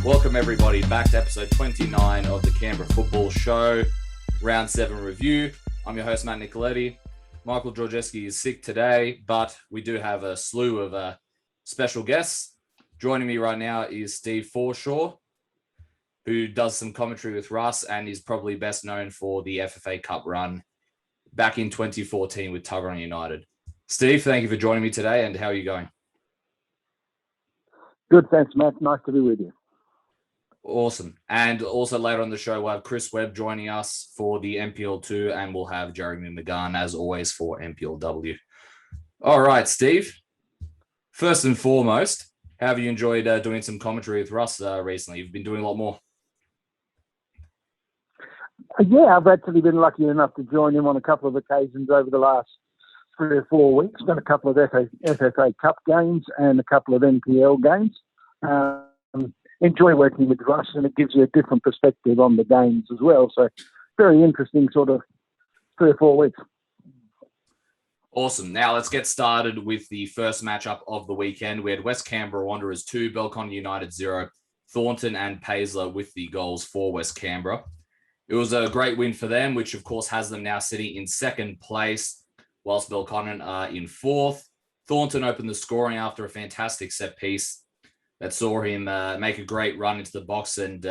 Welcome everybody back to episode 29 of the Canberra Football Show, Round 7 review. I'm your host, Matt Nicoletti. Michael Georgeski is sick today, but we do have a slew of special guests. Joining me right now is Steve Forshaw, who does some commentary with Russ and is probably best known for the FFA Cup run back in 2014 with Tuggeranong United. Steve, thank you for joining me today, and how are you going? Good, thanks, Matt. Nice to be with you. Awesome. And also later on the show, we'll have Chris Webb joining us for the NPL2, and we'll have Jérémy Magan, as always, for NPLW. All right, Steve. First and foremost, how have you enjoyed doing some commentary with Russ recently? You've been doing a lot more. Yeah, I've actually been lucky enough to join him on a couple of occasions over the last 3 or 4 weeks. Done a couple of FFA Cup games and a couple of NPL games. Enjoy working with Russ, and it gives you a different perspective on the games as well. So very interesting sort of 3 or 4 weeks. Awesome. Now let's get started with the first matchup of the weekend. We had West Canberra Wanderers 2, Belconnen United 0, Thornton and Paisley with the goals for West Canberra. It was a great win for them, which of course has them now sitting in second place, whilst Belconnen are in fourth. Thornton opened the scoring after a fantastic set piece that saw him make a great run into the box and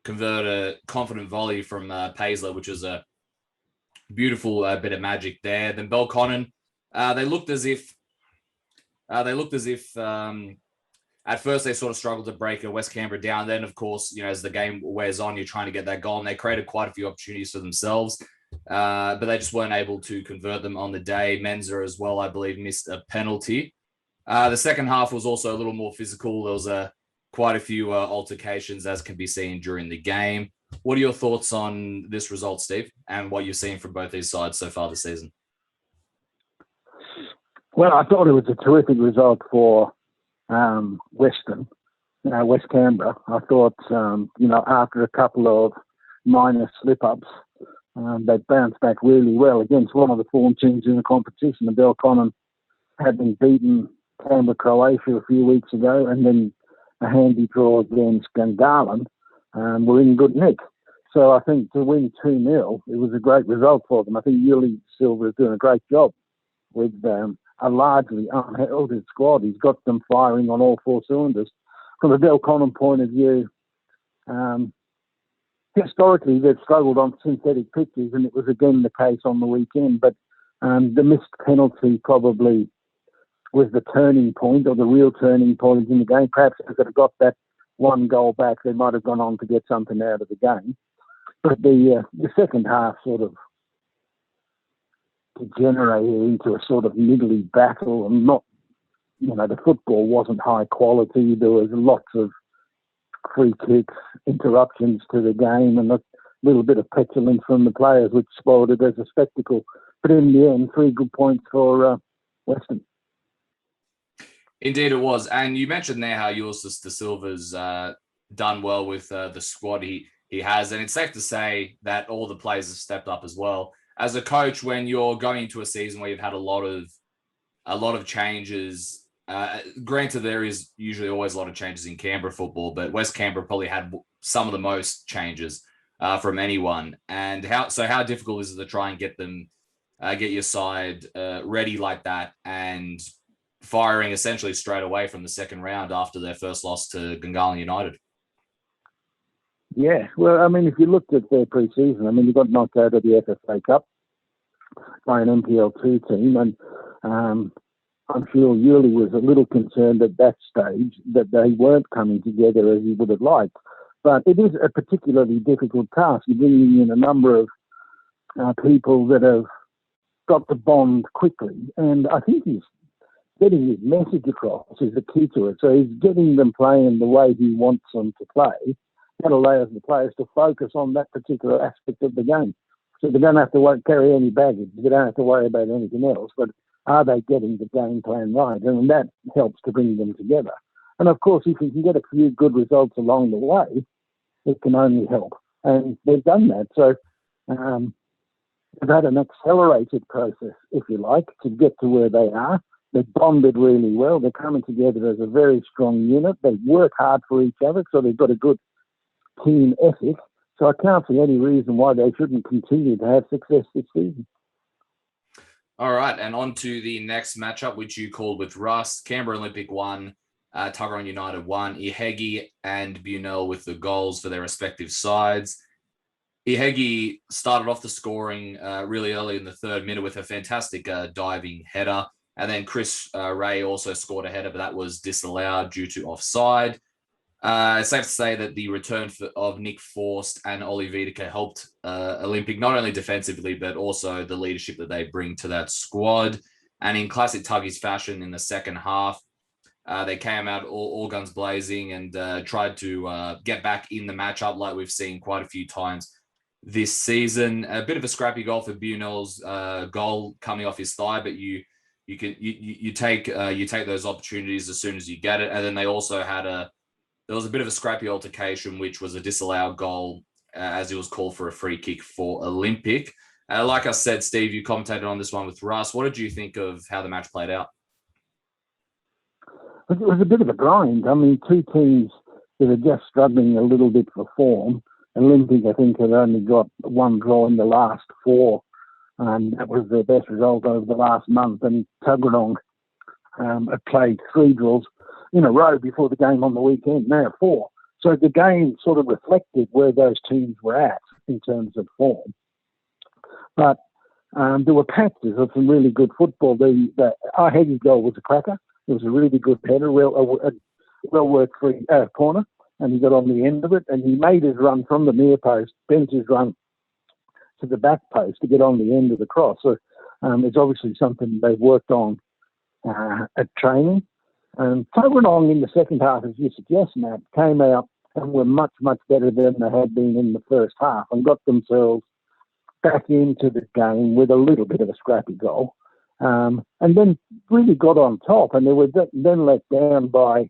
convert a confident volley from Paisley, which was a beautiful bit of magic there. Then Belconnen, they looked as if at first they sort of struggled to break a West Canberra down. Then, of course, as the game wears on, you're trying to get that goal, and they created quite a few opportunities for themselves, but they just weren't able to convert them on the day. Menzer as well, I believe, missed a penalty. The second half was also a little more physical. There was quite a few altercations, as can be seen during the game. What are your thoughts on this result, Steve, and what you've seen from both these sides so far this season? Well, I thought it was a terrific result for West Canberra. I thought, after a couple of minor slip-ups, they bounced back really well against one of the form teams in the competition. The Belconnen had been beaten Canberra, Croatia a few weeks ago, and then a handy draw against Gungahlin. Were in good nick. So I think to win 2-0, it was a great result for them. I think Yoogali Silva is doing a great job with a largely unheralded squad. He's got them firing on all 4 cylinders. From a Belconnen point of view, historically they've struggled on synthetic pitches, and it was again the case on the weekend. But the missed penalty probably was the turning point, or the real turning point in the game. Perhaps if they had got that 1 goal back, they might have gone on to get something out of the game. But the second half sort of degenerated into a sort of middly battle, and the football wasn't high quality. There was lots of free kicks, interruptions to the game, and a little bit of petulance from the players, which spoiled it as a spectacle. But in the end, 3 good points for Western. Indeed it was. And you mentioned there how Ulysses De Silva's done well with the squad he has. And it's safe to say that all the players have stepped up as well. As a coach, when you're going into a season where you've had a lot of changes, granted there is usually always a lot of changes in Canberra football, but West Canberra probably had some of the most changes from anyone. And how difficult is it to try and get your side ready like that and firing essentially straight away from the second round after their first loss to Gungahlin United? Yeah, well, I mean, if you looked at their pre-season, I mean, they got knocked out of the FFA Cup by an NPL2 team, and I'm sure Yoogali was a little concerned at that stage that they weren't coming together as he would have liked. But it is a particularly difficult task. You're bringing in a number of people that have got the bond quickly, and I think he's getting his message across is the key to it. So he's getting them playing the way he wants them to play. That allows the players to focus on that particular aspect of the game. So they don't have to carry any baggage. They don't have to worry about anything else. But are they getting the game plan right? And that helps to bring them together. And of course, if you can get a few good results along the way, it can only help. And they've done that. So they've had an accelerated process, if you like, to get to where they are. They bonded really well. They're coming together as a very strong unit. They work hard for each other, so they've got a good team ethic. So I can't see any reason why they shouldn't continue to have success this season. All right, and on to the next matchup, which you called with Russ. Canberra Olympic 1, Tuggeranong United 1. Yoogali and Bunel with the goals for their respective sides. Yoogali started off the scoring really early in the third minute with a fantastic diving header. And then Chris Ray also scored a header, but that was disallowed due to offside. It's safe to say that the return of Nick Forst and Ollie Wiedeke helped Olympic, not only defensively, but also the leadership that they bring to that squad. And in classic Tuggies fashion in the second half, they came out all guns blazing and tried to get back in the matchup like we've seen quite a few times this season. A bit of a scrappy goal for Bunel's goal coming off his thigh, but you take those opportunities as soon as you get it. And then they also had there was a bit of a scrappy altercation, which was a disallowed goal as it was called for a free kick for Olympic. Like I said, Steve, you commentated on this one with Russ. What did you think of how the match played out? It was a bit of a grind. I mean, two teams that are just struggling a little bit for form. Olympic, I think, had only got one draw in the last four, and that was their best result over the last month. And Tuggeranong had played 3 draws in a row before the game on the weekend, now 4. So the game sort of reflected where those teams were at in terms of form. But there were patches of some really good football. Our Heggie goal was a cracker. It was a really good header, well-worked free corner, and he got on the end of it, and he made his run from the near post, bent his run to the back post to get on the end of the cross. So it's obviously something they've worked on at training. And Tuggeranong in the second half, as you suggest, Matt, came out and were much, much better than they had been in the first half and got themselves back into the game with a little bit of a scrappy goal. And then really got on top, and they were then let down by,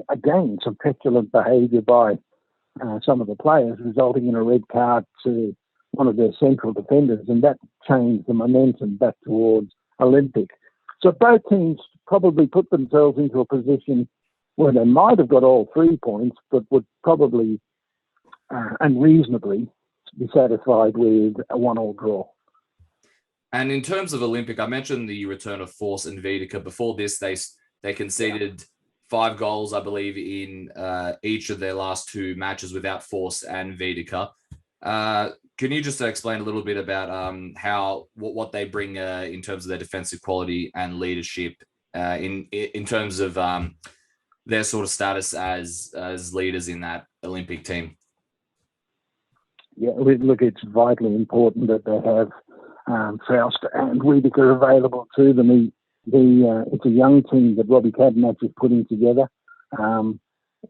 again, some petulant behaviour by some of the players, resulting in a red card to one of their central defenders, and that changed the momentum back towards Olympic. So both teams probably put themselves into a position where they might have got all 3 points, but would probably and reasonably be satisfied with a 1-1 draw. And in terms of Olympic, I mentioned the return of Force and Wiedeke. Before this, they conceded 5 goals, I believe, in each of their last 2 matches without Force and Wiedeke. Can you just explain a little bit about what they bring in terms of their defensive quality and leadership in terms of their sort of status as leaders in that Olympic team? Yeah, look, it's vitally important that they have Faust and Wiedeke available to them. It's a young team that Robbie Cadnach is putting together.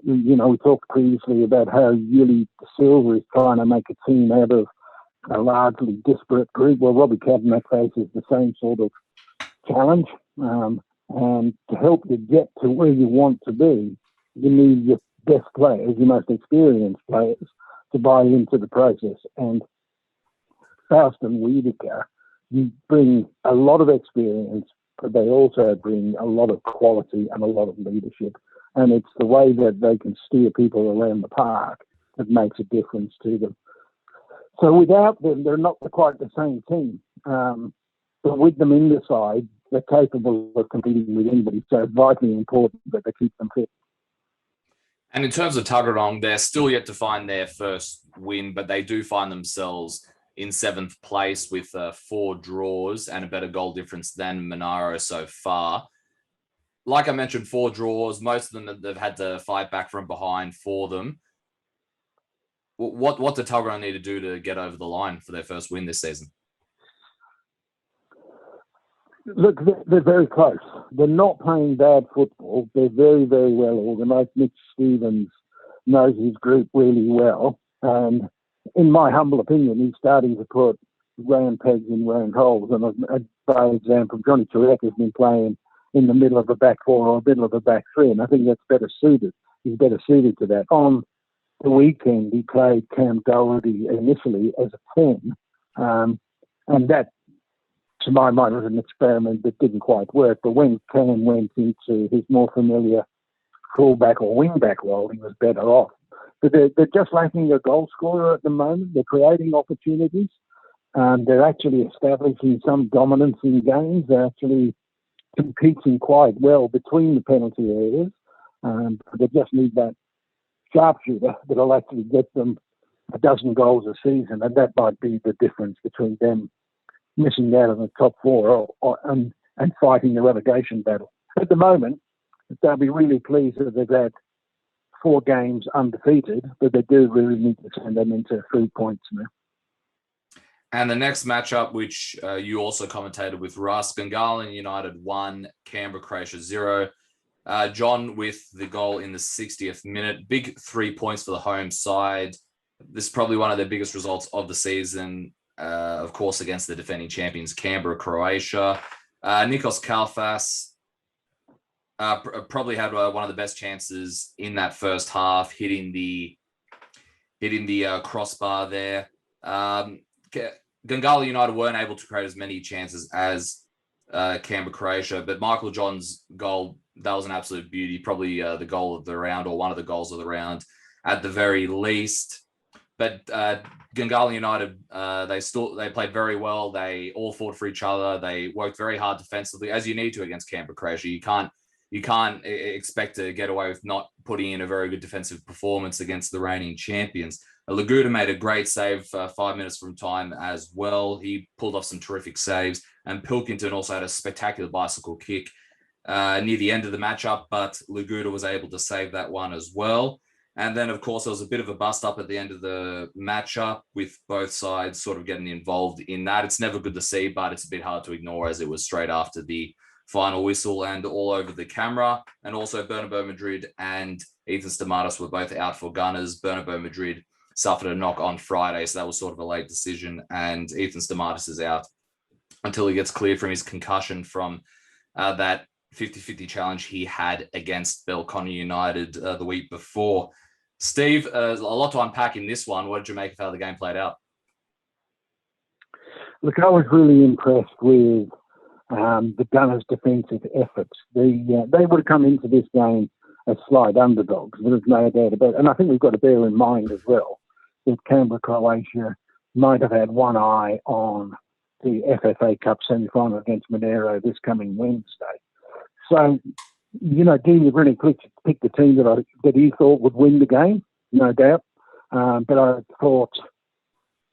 We talked previously about how Yoogali Silva is trying to make a team out of a largely disparate group. Well, Robbie Cadnach faces the same sort of challenge. And to help you get to where you want to be, you need your best players, your most experienced players, to buy into the process. And Faust and Wiedeke, you bring a lot of experience, but they also bring a lot of quality and a lot of leadership. And it's the way that they can steer people around the park that makes a difference to them. So without them, they're not quite the same team. But with them in the side, they're capable of competing with anybody. So it's vitally important that they keep them fit. And in terms of Tuggeranong, they're still yet to find their first win, but they do find themselves in 7th place with 4 draws and a better goal difference than Monaro so far. Like I mentioned, 4 draws. Most of them they've had to fight back from behind for them. What do Tuggeranong need to do to get over the line for their first win this season? Look, they're very close. They're not playing bad football. They're very, very well organised. Mitch Stevens knows his group really well. And in my humble opinion, he's starting to put round pegs in round holes. And by example, Johnny Turek has been playing in the middle of a back 4 or middle of a back 3, and I think that's better suited. He's better suited to that. On the weekend, he played Cam Doherty initially as a 10, and that to my mind, was an experiment that didn't quite work. But when Cam went into his more familiar fullback or wingback role, he was better off. But they're just lacking a goal scorer at the moment. They're creating opportunities. They're actually establishing some dominance in games. They're actually competing quite well between the penalty areas. They just need that sharpshooter that'll actually get them a dozen goals a season, and that might be the difference between them missing out on the top four and fighting the relegation battle. At the moment, they'll be really pleased that they've had 4 games undefeated, but they do really need to turn them into 3 points now. And the next matchup, which you also commentated with Russ, Gungahlin United 1, Canberra Croatia 0. John with the goal in the 60th minute. Big 3 points for the home side. This is probably one of their biggest results of the season, of course, against the defending champions, Canberra Croatia. Nikos Kalfas probably had one of the best chances in that first half, hitting the crossbar there. Gungahlin United weren't able to create as many chances as Canberra Croatia, but Michael John's goal, that was an absolute beauty, probably the goal of the round, or one of the goals of the round at the very least. But Gungahlin United, they played very well. They all fought for each other. They worked very hard defensively, as you need to against Canberra Croatia. You can't expect to get away with not putting in a very good defensive performance against the reigning champions. Laguda made a great save 5 minutes from time as well. He pulled off some terrific saves, and Pilkington also had a spectacular bicycle kick near the end of the matchup, but Laguda was able to save that one as well. And then, of course, there was a bit of a bust-up at the end of the matchup, with both sides sort of getting involved in that. It's never good to see, but it's a bit hard to ignore, as it was straight after the final whistle and all over the camera. And also Bernabeu Madrid and Ethan Stamatis were both out for Gunners. Bernabeu Madrid suffered a knock on Friday, so that was sort of a late decision. And Ethan Stamatis is out until he gets cleared from his concussion from that 50-50 challenge he had against Belconnen United the week before. Steve, a lot to unpack in this one. What did you make of how the game played out? Look, I was really impressed with the Gunners' defensive efforts. They would have come into this game as slight underdogs, there's no doubt about it. And I think we've got to bear in mind as well that Canberra Croatia might have had one eye on the FFA Cup semi-final against Monaro this coming Wednesday. So, Dean really picked the team that he thought would win the game, no doubt. But I thought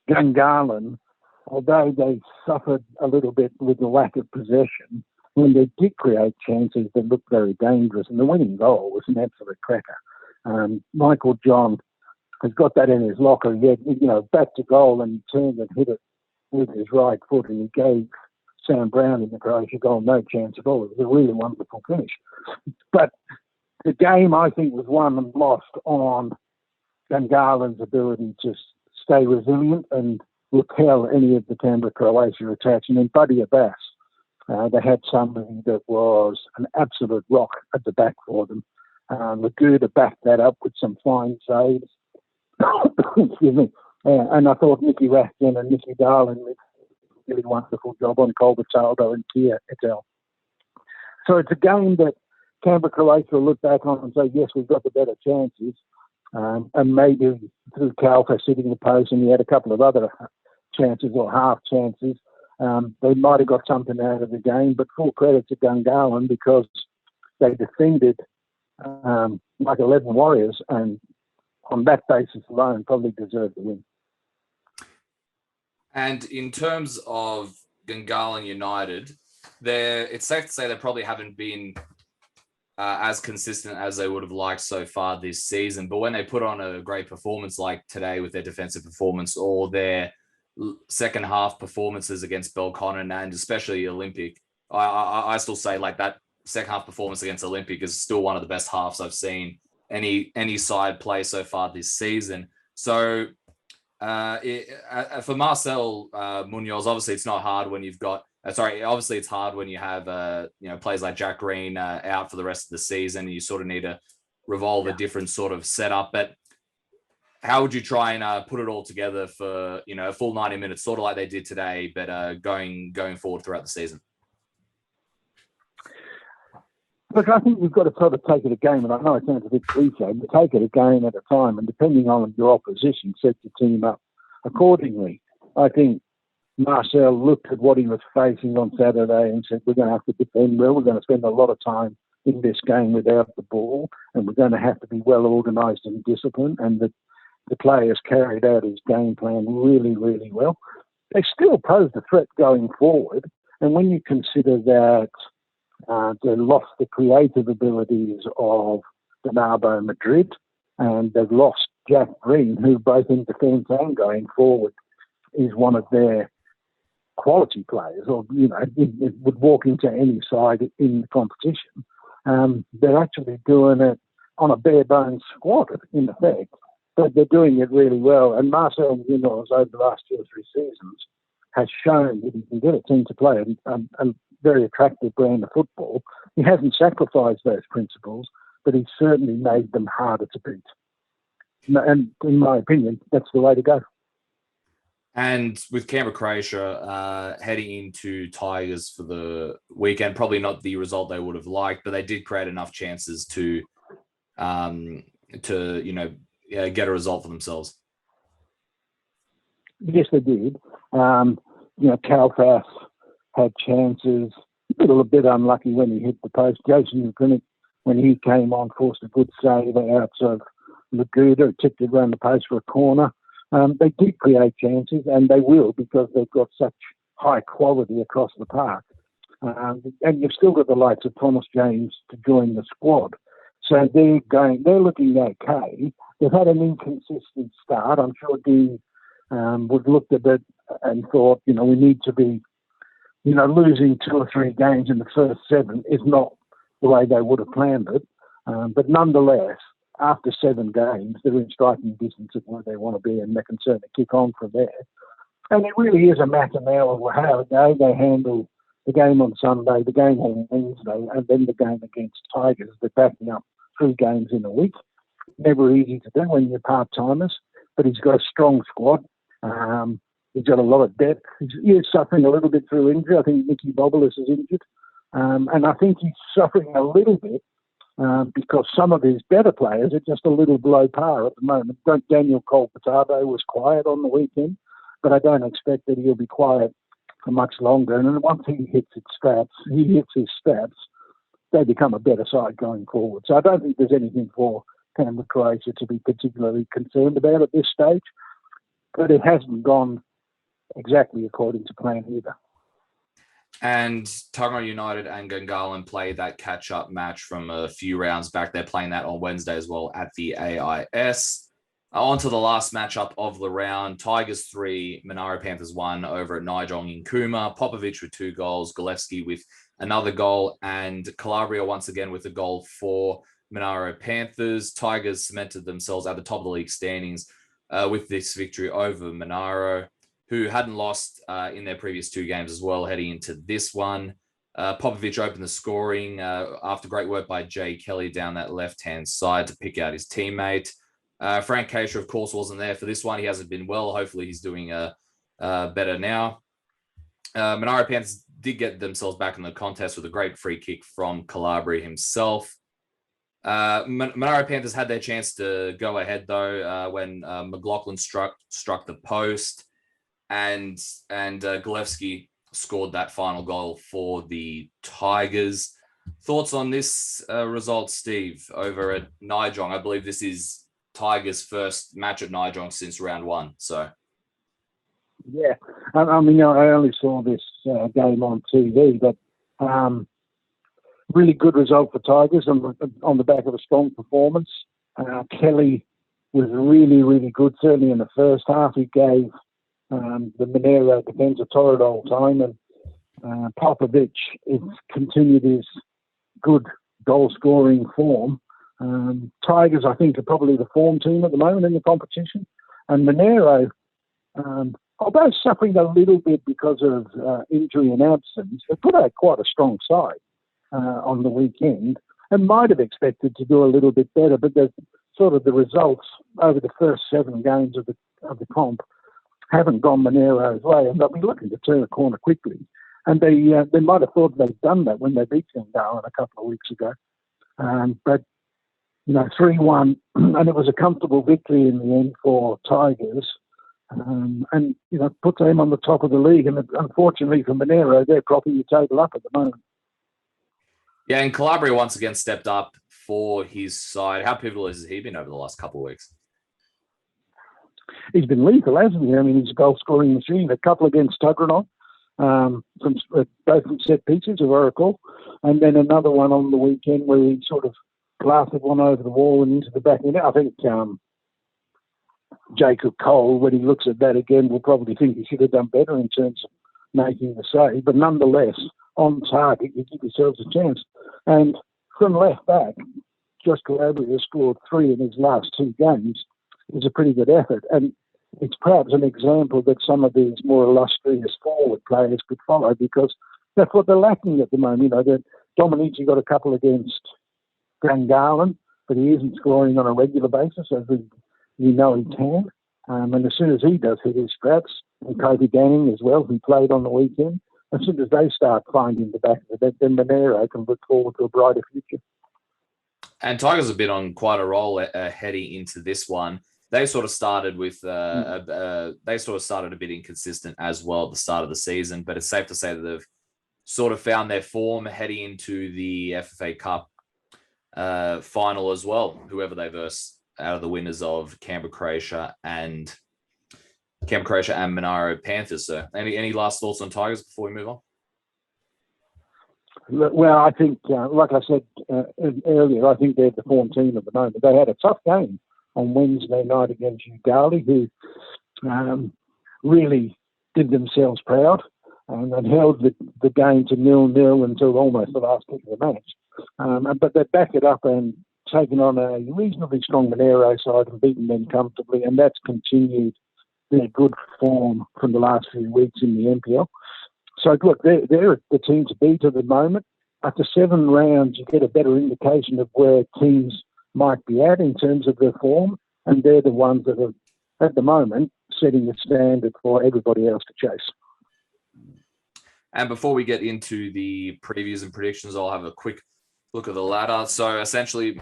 Gungahlin, although they suffered a little bit with the lack of possession, when they did create chances that looked very dangerous, and the winning goal was an absolute cracker. Michael John has got that in his locker. He had, back to goal, and he turned and hit it with his right foot, and he gave Sam Brown in the Croatia goal no chance at all. It was a really wonderful finish. But the game, I think, was won and lost on Gungahlin's ability to stay resilient and repel any of the Canberra Croatia attacks. And then Buddy Abbas, they had somebody that was an absolute rock at the back for them. Laguda backed that up with some fine saves. Excuse me. And I thought Nicky Raskin and Nicky Darling did a really wonderful job on Colbertaldo and Kia et al. So it's a game that Canberra Croatia will look back on and say, yes, we've got the better chances. And maybe through Kalfa sitting the post, and he had a couple of other chances or half chances, they might have got something out of the game. But full credit to Gungahlin, because they defended like 11 Warriors, and on that basis alone probably deserved the win. And in terms of Gungahlin United, it's safe to say they probably haven't been as consistent as they would have liked so far this season. But when they put on a great performance like today with their defensive performance, or their second half performances against Belconnen and especially Olympic, I still say like that second half performance against Olympic is still one of the best halves I've seen any side play so far this season. So for Marcel Munoz, obviously it's not hard when you've got obviously it's hard when you have players like Jack Green out for the rest of the season. You sort of need to revolve a different sort of setup. But how would you try and put it all together for, a full 90 minutes, sort of like they did today, but going forward throughout the season? Look, I think we've got to sort of take it a game, and I know it sounds a bit cliche, but take it a game at a time, and depending on your opposition, set your team up accordingly. I think Marcel looked at what he was facing on Saturday and said, we're going to have to defend well, we're going to spend a lot of time in this game without the ball, and we're going to have to be well organised and disciplined, and the players carried out his game plan really, really well. They still posed a threat going forward, and when you consider that they lost the creative abilities of Bernardo Madrid, and they've lost Jack Green, who both in defence and going forward is one of their quality players, or, it would walk into any side in the competition. They're actually doing it on a bare bones squad, in effect, but they're doing it really well. And Marcel Munoz, over the last 2 or 3 seasons, has shown that he can get a team to play a very attractive brand of football. He hasn't sacrificed those principles, but he's certainly made them harder to beat. And in my opinion, that's the way to go. And with Canberra, Croatia heading into Tigers for the weekend, probably not the result they would have liked, but they did create enough chances to get a result for themselves. Yes, they did. Kalfas had chances, a little bit unlucky when he hit the post. Jason McGinnick, when he came on, forced a good save out of Laguda, tipped it around the post for a corner. They did create chances, and they will, because they've got such high quality across the park. And you've still got the likes of Thomas James to join the squad. So they're looking okay. They've had an inconsistent start. I'm sure Dean would looked at it and thought, we need to be, losing 2 or 3 games in the first 7 is not the way they would have planned it. But nonetheless, after 7 games, they're in striking distance of where they want to be, and they can certainly kick on from there. And it really is a matter now of how they handle the game on Sunday, the game on Wednesday, and then the game against Tigers. They're backing up 3 games in a week. Never easy to do when you're part-timers, but he's got a strong squad. He's got a lot of depth. He's suffering a little bit through injury. I think Nicky Bobolis is injured. And I think he's suffering a little bit because some of his better players are just a little below par at the moment. Daniel Cole-Petado was quiet on the weekend, but I don't expect that he'll be quiet for much longer. And once he hits his stats, they become a better side going forward. So I don't think there's anything for Canberra, Croatia to be particularly concerned about at this stage. But it hasn't gone exactly according to plan either. And Tuggeranong United and Gungahlin play that catch-up match from a few rounds back. They're playing that on Wednesday as well at the AIS. On to the last matchup of the round. Tigers 3, Monaro Panthers 1 over at Nijong in Cooma. Popovic with 2 goals, Golevsky with another goal, and Calabria once again with a goal for Monaro Panthers. Tigers cemented themselves at the top of the league standings with this victory over Monaro, who hadn't lost in their previous 2 games as well, heading into this one. Popovic opened the scoring after great work by Jay Kelly down that left-hand side to pick out his teammate. Frank Keisha, of course, wasn't there for this one. He hasn't been well. Hopefully he's doing better now. Monaro Panthers did get themselves back in the contest with a great free kick from Calabria himself. Monaro Panthers had their chance to go ahead, though, when McLaughlin struck the post, and Golevsky scored that final goal for the Tigers. Thoughts on this result, Steve, over at Nijong? I believe this is Tigers' first match at Nijong since round 1. So, yeah, I mean, I only saw this game on TV, but really good result for Tigers on the back of a strong performance. Kelly was really, really good, certainly in the first half. He gave the Monaro defence a torrid old time, and Popovic has continued his good goal-scoring form. Tigers, I think, are probably the form team at the moment in the competition. And Monaro, although suffering a little bit because of injury and absence, they put out quite a strong side on the weekend and might have expected to do a little bit better, but they've sort of the results over the first 7 games of the comp haven't gone Monaro's way, and they'll be looking to turn a corner quickly. And they might have thought they'd done that when they beat Gungahlin a couple of weeks ago. But 3-1, and it was a comfortable victory in the end for Tigers, and put them on the top of the league. And unfortunately for Monaro, they're propping the table up at the moment. Yeah, and Calabria once again stepped up for his side. How pivotal has he been over the last couple of weeks? He's been lethal, hasn't he? I mean, he's a goal-scoring machine. A couple against Tuggeranong, both from set pieces, if I recall, and then another one on the weekend where he sort of blasted one over the wall and into the back end. I think Jacob Cole, when he looks at that again, will probably think he should have done better in terms of making the save. But nonetheless, on target, you give yourselves a chance. And from left back, Josh Calabria scored 3 in his last 2 games. It was a pretty good effort. And it's perhaps an example that some of these more illustrious forward players could follow, because that's what they're lacking at the moment. That Dominici got a couple against Gungahlin, but he isn't scoring on a regular basis, as he can. And as soon as he does hit his straps, and Queanbeyan as well, who played on the weekend, as soon as they start finding the back of the net, then Monaro can look forward to a brighter future. And Tigers have been on quite a roll heading into this one. They sort of started with a bit inconsistent as well at the start of the season, but it's safe to say that they've sort of found their form heading into the FFA Cup final as well, whoever they verse out of the winners of Canberra, Croatia and Monaro Panthers. So any last thoughts on Tigers before we move on? Well, I think, like I said earlier, I think they're the form team at the moment. They had a tough game on Wednesday night against Yoogali, who really did themselves proud and held the game to 0-0 until almost the last kick of the match. But they back it up and taken on a reasonably strong Monaro side and beaten them comfortably, and that's continued their good form from the last few weeks in the NPL. So, look, they're the team to beat at the moment. After 7 rounds, you get a better indication of where teams might be at in terms of their form, and they're the ones that are, at the moment, setting the standard for everybody else to chase. And before we get into the previews and predictions, I'll have a quick look at the ladder. So, essentially,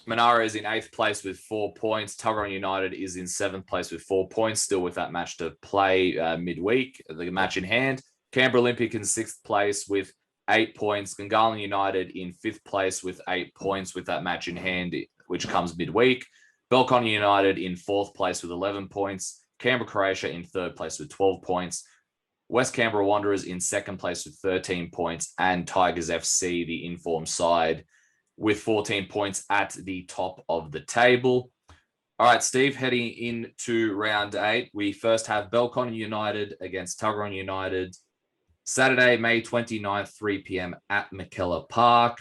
Monaro is in 8th place with 4 points. Tuggeranong United is in 7th place with 4 points, still with that match to play midweek, the match in hand. Canberra Olympic in 6th place with 8 points. Gungahlin United in 5th place with 8 points with that match in hand, which comes midweek. Belconnen United in 4th place with 11 points. Canberra Croatia in 3rd place with 12 points. West Canberra Wanderers in 2nd place with 13 points. And Tigers FC, the informed side, with 14 points at the top of the table. All right, Steve, heading into round 8, we first have Belconnen United against Tuggeranong United. Saturday, May 29th, 3 p.m. at McKellar Park.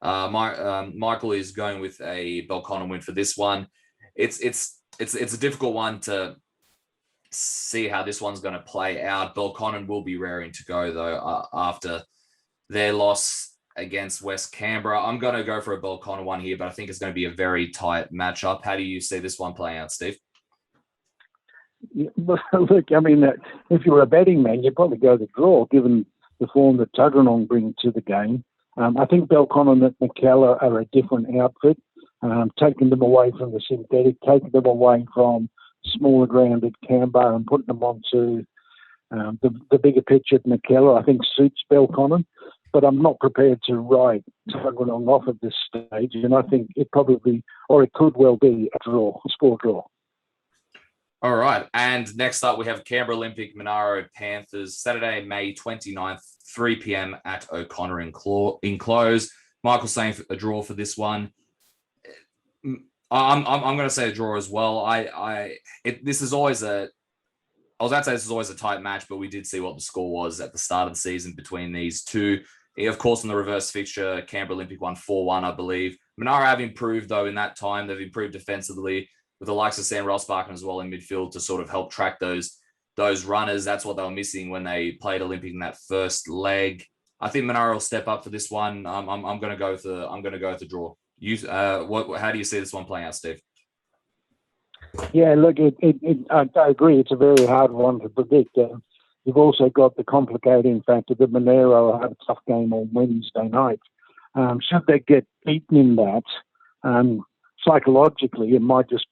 Michael is going with a Belconnen win for this one. It's a difficult one to see how this one's going to play out. Belconnen will be raring to go, though, after their loss against West Canberra. I'm going to go for a Belconnen one here, but I think it's going to be a very tight matchup. How do you see this one playing out, Steve? Look, I mean, if you were a betting man, you'd probably go the draw, given the form that Tuggeranong bring to the game. I think Belconnen and McKellar are a different outfit, taking them away from the synthetic, taking them away from smaller ground at Canberra and putting them onto the bigger pitch at McKellar, I think suits Belconnen. But I'm not prepared to write Tuggeranong off at this stage, and I think it could well be a draw, a score draw. All right. And next up, we have Canberra Olympic, Monaro Panthers, Saturday, May 29th, 3 p.m. at O'Connor Enclose. Michael's saying a draw for this one. I'm going to say a draw as well. This is always a tight match, but we did see what the score was at the start of the season between these two. Of course, in the reverse fixture, Canberra Olympic won 4-1, I believe. Monaro have improved, though, in that time. They've improved defensively, with the likes of Sam Rossbarken as well in midfield to sort of help track those runners. That's what they were missing when they played Olympic in that first leg. I think Monaro will step up for this one. I'm going to go with the draw. How do you see this one playing out, Steve? Yeah, look, I agree. It's a very hard one to predict. You've also got the complicating factor that Monaro have a tough game on Wednesday night. Should they get beaten in that, psychologically, it might just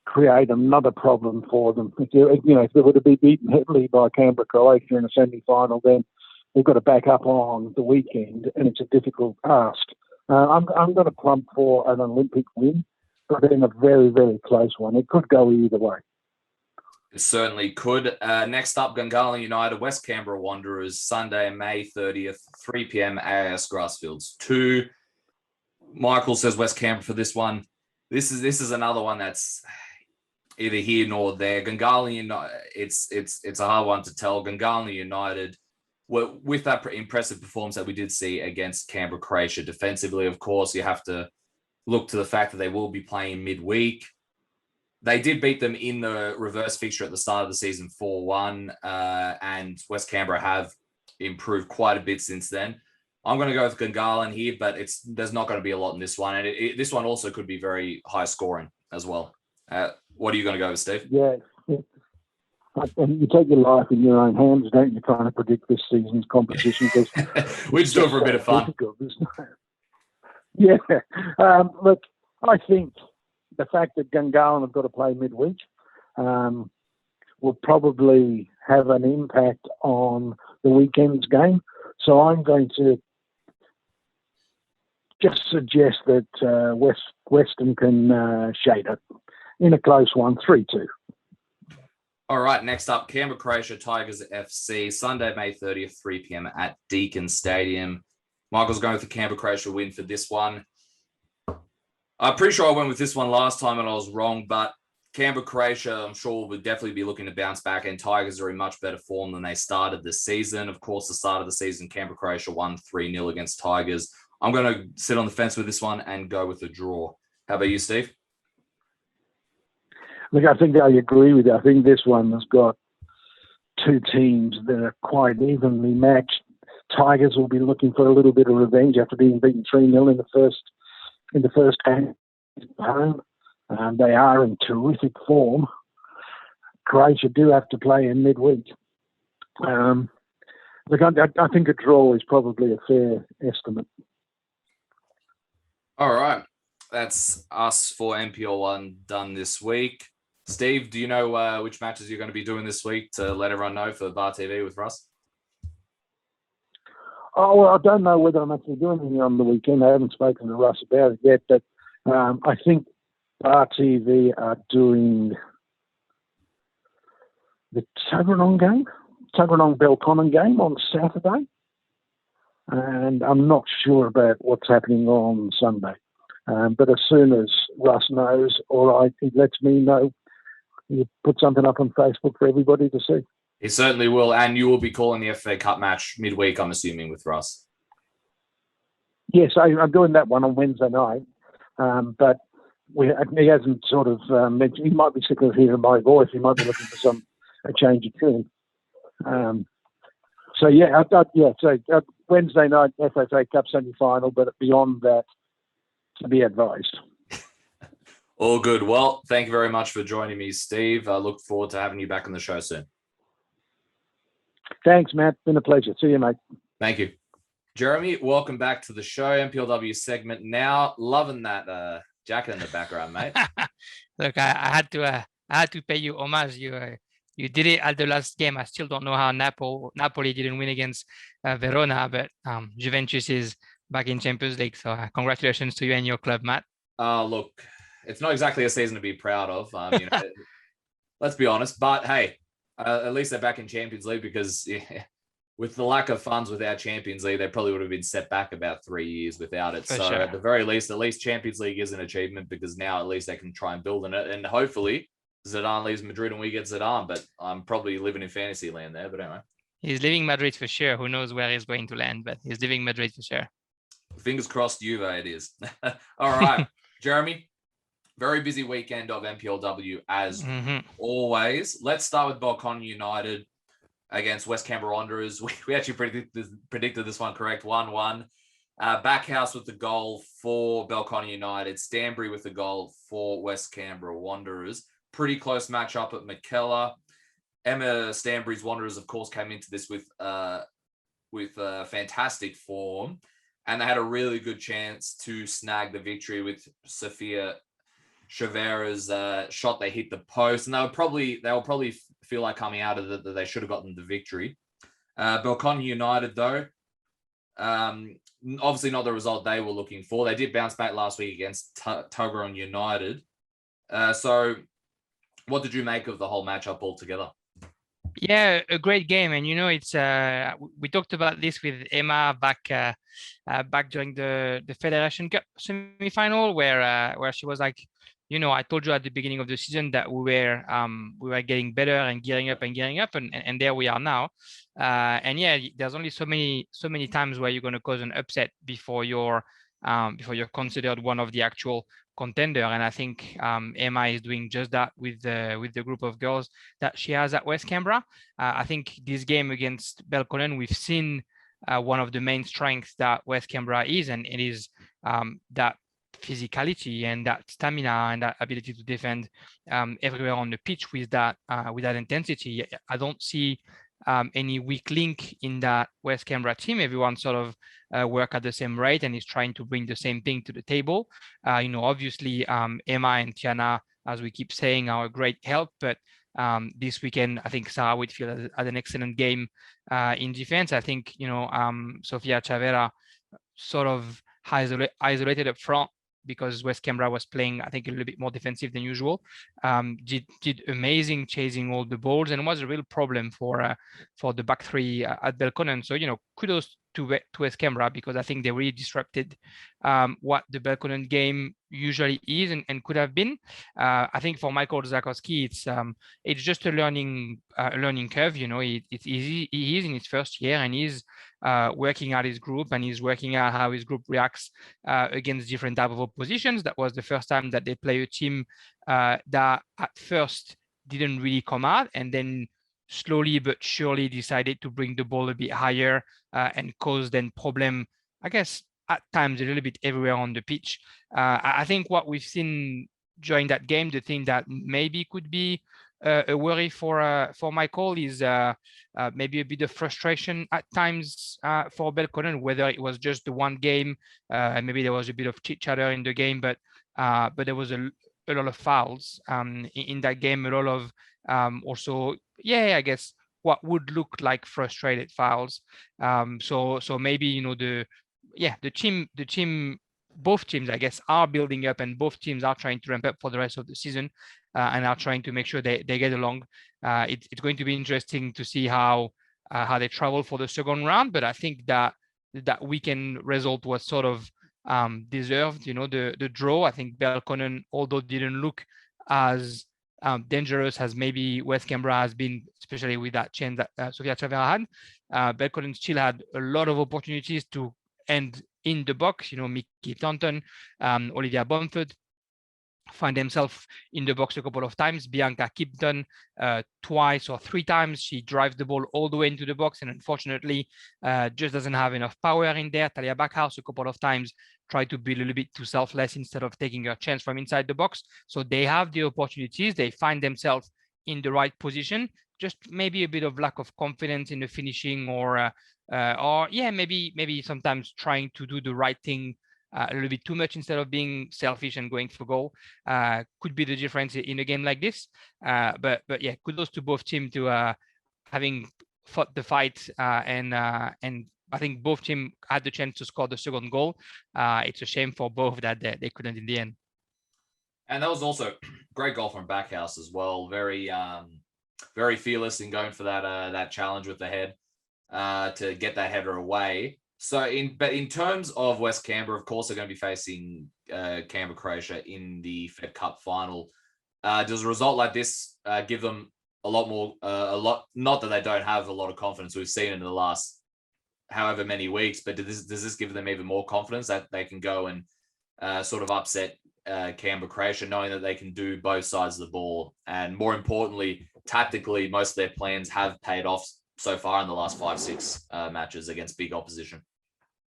create another problem for them. If they were to be beaten heavily by Canberra, Croatia in a semi-final, then they've got to back up on the weekend, and it's a difficult task. I'm going to plump for an Olympic win, but in a very, very close one. It could go either way. It certainly could. Next up, Gungahlin United, West Canberra Wanderers, Sunday, May 30th, 3 p.m. AIS Grassfields 2. Michael says West Canberra for this one. This is another one that's either here nor there. Gungahlin United, it's a hard one to tell. Gungahlin United, with that impressive performance that we did see against Canberra, Croatia defensively, of course, you have to look to the fact that they will be playing midweek. They did beat them in the reverse fixture at the start of the season 4-1, and West Canberra have improved quite a bit since then. I'm going to go with Gungahlin here, but there's not going to be a lot in this one. And this one also could be very high scoring as well. What are you going to go with, Steve? Yeah. You take your life in your own hands, don't you, trying to predict this season's competition? We just do it for a bit of fun. Yeah. Look, I think the fact that Gungahlin have got to play midweek will probably have an impact on the weekend's game. So I'm going to just suggest that Weston can shade it in a close one, 3-2. All right, next up, Canberra, Croatia, Tigers FC, Sunday, May 30th, 3 p.m. at Deakin Stadium. Michael's going with the Canberra, Croatia win for this one. I'm pretty sure I went with this one last time and I was wrong, but Canberra, Croatia, I'm sure would definitely be looking to bounce back, and Tigers are in much better form than they started this season. Of course, the start of the season, Canberra, Croatia won 3-0 against Tigers. I'm going to sit on the fence with this one and go with a draw. How about you, Steve? Look, I think I agree with you. I think this one has got two teams that are quite evenly matched. Tigers will be looking for a little bit of revenge after being beaten 3-0 in the first game home. They are in terrific form. Croatia do have to play in midweek. Look, I think a draw is probably a fair estimate. All right. That's us for NPL1 done this week. Steve, do you know which matches you're going to be doing this week to let everyone know for Bar TV with Russ? Oh, well, I don't know whether I'm actually doing anything on the weekend. I haven't spoken to Russ about it yet, but I think Bar TV are doing the Tuggeranong Belconnen game on Saturday, and I'm not sure about what's happening on Sunday. But as soon as Russ knows, or he lets me know, you put something up on Facebook for everybody to see. He certainly will, and you will be calling the FA Cup match midweek, I'm assuming, with Russ. Yes, I'm doing that one on Wednesday night, but he hasn't sort of mentioned. He might be sick of hearing my voice. He might be looking for a change of tune. So Wednesday night FA Cup semi-final, but beyond that, to be advised. All good. Well, thank you very much for joining me, Steve. I look forward to having you back on the show soon. Thanks, Matt. Been a pleasure. See you, mate. Thank you. Jérémy, welcome back to the show. NPLW segment now. Loving that jacket in the background, mate. Look, I had to pay you homage. You did it at the last game. I still don't know how Napoli didn't win against Verona, but Juventus is back in Champions League. So congratulations to you and your club, Matt. Look, it's not exactly a season to be proud of. Let's be honest. But hey, at least they're back in Champions League, because with the lack of funds without Champions League, they probably would have been set back about 3 years without it. So at the very least, at least Champions League is an achievement, because now at least they can try and build on it. And hopefully Zidane leaves Madrid and we get Zidane, but I'm probably living in fantasy land there. But anyway. He's leaving Madrid for sure. Who knows where he's going to land, but he's leaving Madrid for sure. Fingers crossed, Juve it is. All right, Jérémy, very busy weekend of NPLW as always. Let's start with Belconnen United against West Canberra Wanderers. We actually predicted this one correct, 1-1. Backhouse with the goal for Belconnen United. Stanbury with the goal for West Canberra Wanderers. Pretty close matchup at McKellar. Emma Stanbury's Wanderers, of course, came into this with fantastic form, and they had a really good chance to snag the victory with Sophia Chavera's shot. They hit the post, and they'll probably feel like coming out of it that they should have gotten the victory. Belconnen United, though, obviously not the result they were looking for. They did bounce back last week against Tuggeranong United. So what did you make of the whole matchup altogether? Yeah, a great game, and it's we talked about this with Emma back during the Federation Cup semi-final, where she was like, I told you at the beginning of the season that we were getting better and gearing up, and there we are now. And yeah, there's only so many times where you're going to cause an upset before you're considered one of the actual contender, and I think Emma is doing just that with the group of girls that she has at West Canberra. I think this game against Belconnen, we've seen one of the main strengths that West Canberra is, and it is that physicality and that stamina and that ability to defend everywhere on the pitch with that intensity. I don't see any weak link in that West Canberra team. Everyone sort of work at the same rate and is trying to bring the same thing to the table. Obviously Emma and Tiana, as we keep saying, are a great help, but this weekend I think Sarah Whitfield had an excellent game in defense. I think Sofia Chavera sort of isolated up front because West Canberra was playing, I think, a little bit more defensive than usual. Did amazing chasing all the balls, and was a real problem for the back three at Belconnen. So kudos to West Canberra, because I think they really disrupted what the Belconnen game usually is and could have been. I think for Michael Zakowski, it's just a learning curve. It's easy. He is in his first year, and he's working out his group, and he's working out how his group reacts against different type of oppositions. That was the first time that they play a team that at first didn't really come out, and then slowly but surely decided to bring the ball a bit higher and cause then problem, I guess, at times a little bit everywhere on the pitch. I think what we've seen during that game, the thing that maybe could be a worry for Michael is maybe a bit of frustration at times for Belconnen, whether it was just the one game, and maybe there was a bit of chit chatter in the game, but there was a lot of fouls in that game, a lot of also, I guess what would look like frustrated fouls. So maybe the team, both teams, I guess, are building up, and both teams are trying to ramp up for the rest of the season and are trying to make sure they get along. It's going to be interesting to see how they travel for the second round, but I think that weekend result was sort of deserved. The draw. I think Belconnen, although didn't look as dangerous as maybe West Canberra has been, especially with that chance that Sofia Chavera had, Belconnen still had a lot of opportunities to end in the box. Mickey Thornton, Olivia Bamford find themselves in the box a couple of times. Bianca Kipton twice or three times. She drives the ball all the way into the box, and unfortunately just doesn't have enough power in there. Talia Backhouse a couple of times tried to be a little bit too selfless instead of taking her chance from inside the box. So they have the opportunities. They find themselves in the right position. Just maybe a bit of lack of confidence in the finishing, or maybe sometimes trying to do the right thing a little bit too much instead of being selfish and going for goal could be the difference in a game like this. But yeah, kudos to both teams to having fought the fight, and I think both teams had the chance to score the second goal. It's a shame for both that they couldn't in the end. And that was also great goal from Backhouse as well. Very fearless in going for that challenge with the head to get that header away. So in terms of West Canberra, of course, they're going to be facing Canberra, Croatia in the Fed Cup final. Does a result like this give them a lot more, not that they don't have a lot of confidence we've seen in the last however many weeks, but does this give them even more confidence that they can go and sort of upset Canberra, Croatia, knowing that they can do both sides of the ball? And more importantly, tactically, most of their plans have paid off so far in the last 5-6 matches against big opposition.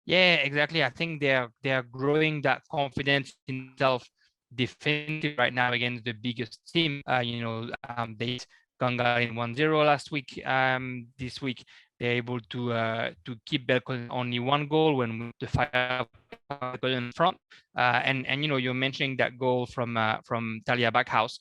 Yeah, exactly. I think they're growing that confidence in self defensive right now against the biggest team. They hit Gungahlin 1-0 last week. This week they're able to keep Belconnen only one goal when the fire in front. And you're mentioning that goal from Talia Backhouse.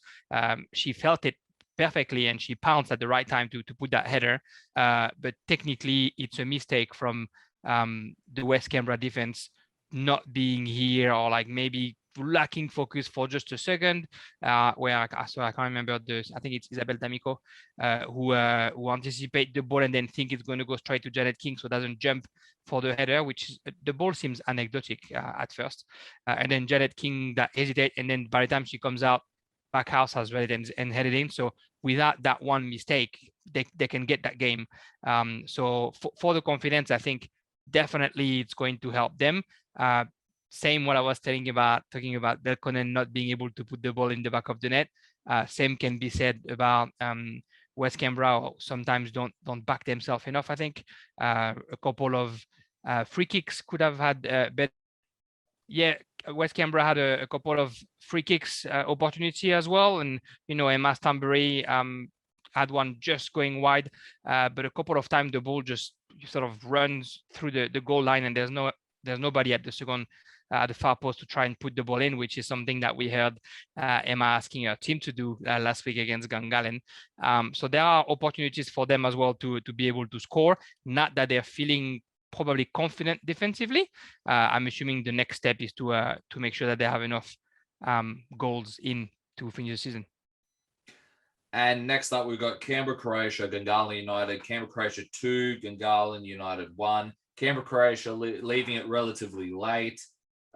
She felt it perfectly and she pounced at the right time to put that header. But technically, it's a mistake from the West Canberra defense not being here, or like maybe lacking focus for just a second, where I can't remember I think it's Isabel D'Amico, who anticipate the ball and then think it's going to go straight to Janet King, so doesn't jump for the header, which is, the ball seems anecdotic at first, and then Janet King that hesitate, and then by the time she comes out, Backhouse has read it and headed in. So without that one mistake, they can get that game. So for the confidence, I think definitely it's going to help them. Same what I was talking about Belconnen not being able to put the ball in the back of the net. Same can be said about West Canberra. Sometimes don't back themselves enough. I think a couple of free kicks could have had better. Yeah, West Canberra had a couple of free kicks opportunity as well, and Emma Stanbury had one just going wide, but a couple of times the ball just sort of runs through the goal line, and there's nobody at the second the far post to try and put the ball in, which is something that we heard Emma asking her team to do last week against Gungahlin. So there are opportunities for them as well to be able to score. Not that they're feeling probably confident defensively. I'm assuming the next step is to make sure that they have enough goals in to finish the season. And next up, we've got Canberra, Croatia, Gungahlin United. Canberra, Croatia 2, Gungahlin United 1. Canberra, Croatia leaving it relatively late.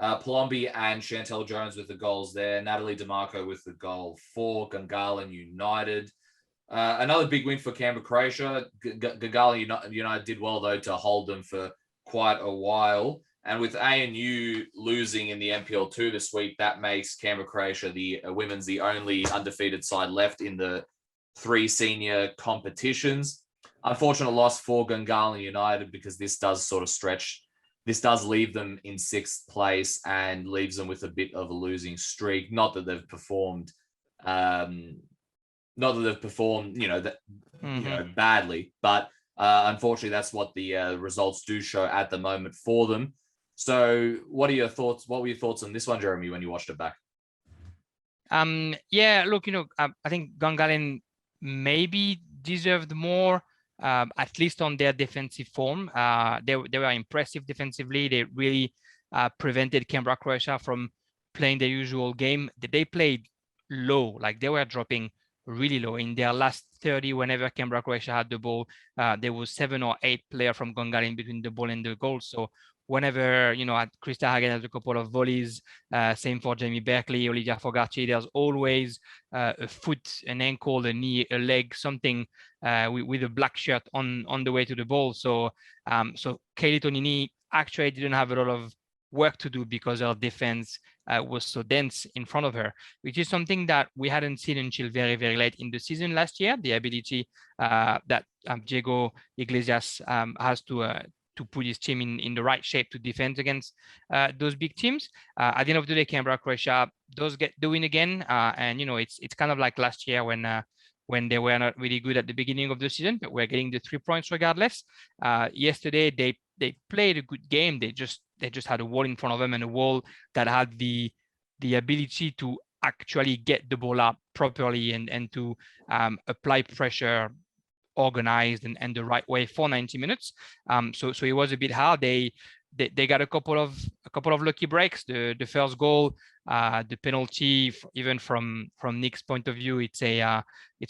Palombi and Chantel Jones with the goals there. Natalie DeMarco with the goal for Gungahlin United. Another big win for Canberra, Croatia. Gungahlin United did well, though, to hold them for quite a while. And with ANU losing in the NPL2 this week, that makes Canberra, Croatia, the women's, the only undefeated side left in the 3 senior competitions. Unfortunate loss for Gungahlin United, because this does sort of stretch. This does leave them in 6th place and leaves them with a bit of a losing streak. Not that they've performed, badly, but unfortunately, that's what the results do show at the moment for them. So, what are your thoughts? What were your thoughts on this one, Jérémy, when you watched it back? Yeah, look, I think Gungahlin maybe deserved more. At least on their defensive form. They were impressive defensively. They really prevented Canberra, Croatia from playing their usual game. They played low, like they were dropping really low. In their last 30, whenever Canberra, Croatia had the ball, there was 7 or 8 players from Gungahlin between the ball and the goal. So whenever, Krista Hagen has a couple of volleys, same for Jamie Berkeley, Olivia Fogarty, there's always a foot, an ankle, a knee, a leg, something with a black shirt on the way to the ball. So Kaylee Tonini actually didn't have a lot of work to do because her defense was so dense in front of her, which is something that we hadn't seen until very, very late in the season last year. The ability that Diego Iglesias has to put his team in the right shape to defend against those big teams. At the end of the day, Canberra, Croatia does get the win again. And, it's kind of like last year when they were not really good at the beginning of the season, but we're getting the 3 points regardless. Yesterday, they played a good game. They just had a wall in front of them, and a wall that had the ability to actually get the ball up properly and to apply pressure organized and the right way for 90 minutes. So it was a bit hard. They got a couple of lucky breaks. The first goal, the penalty, even from Nick's point of view, it's a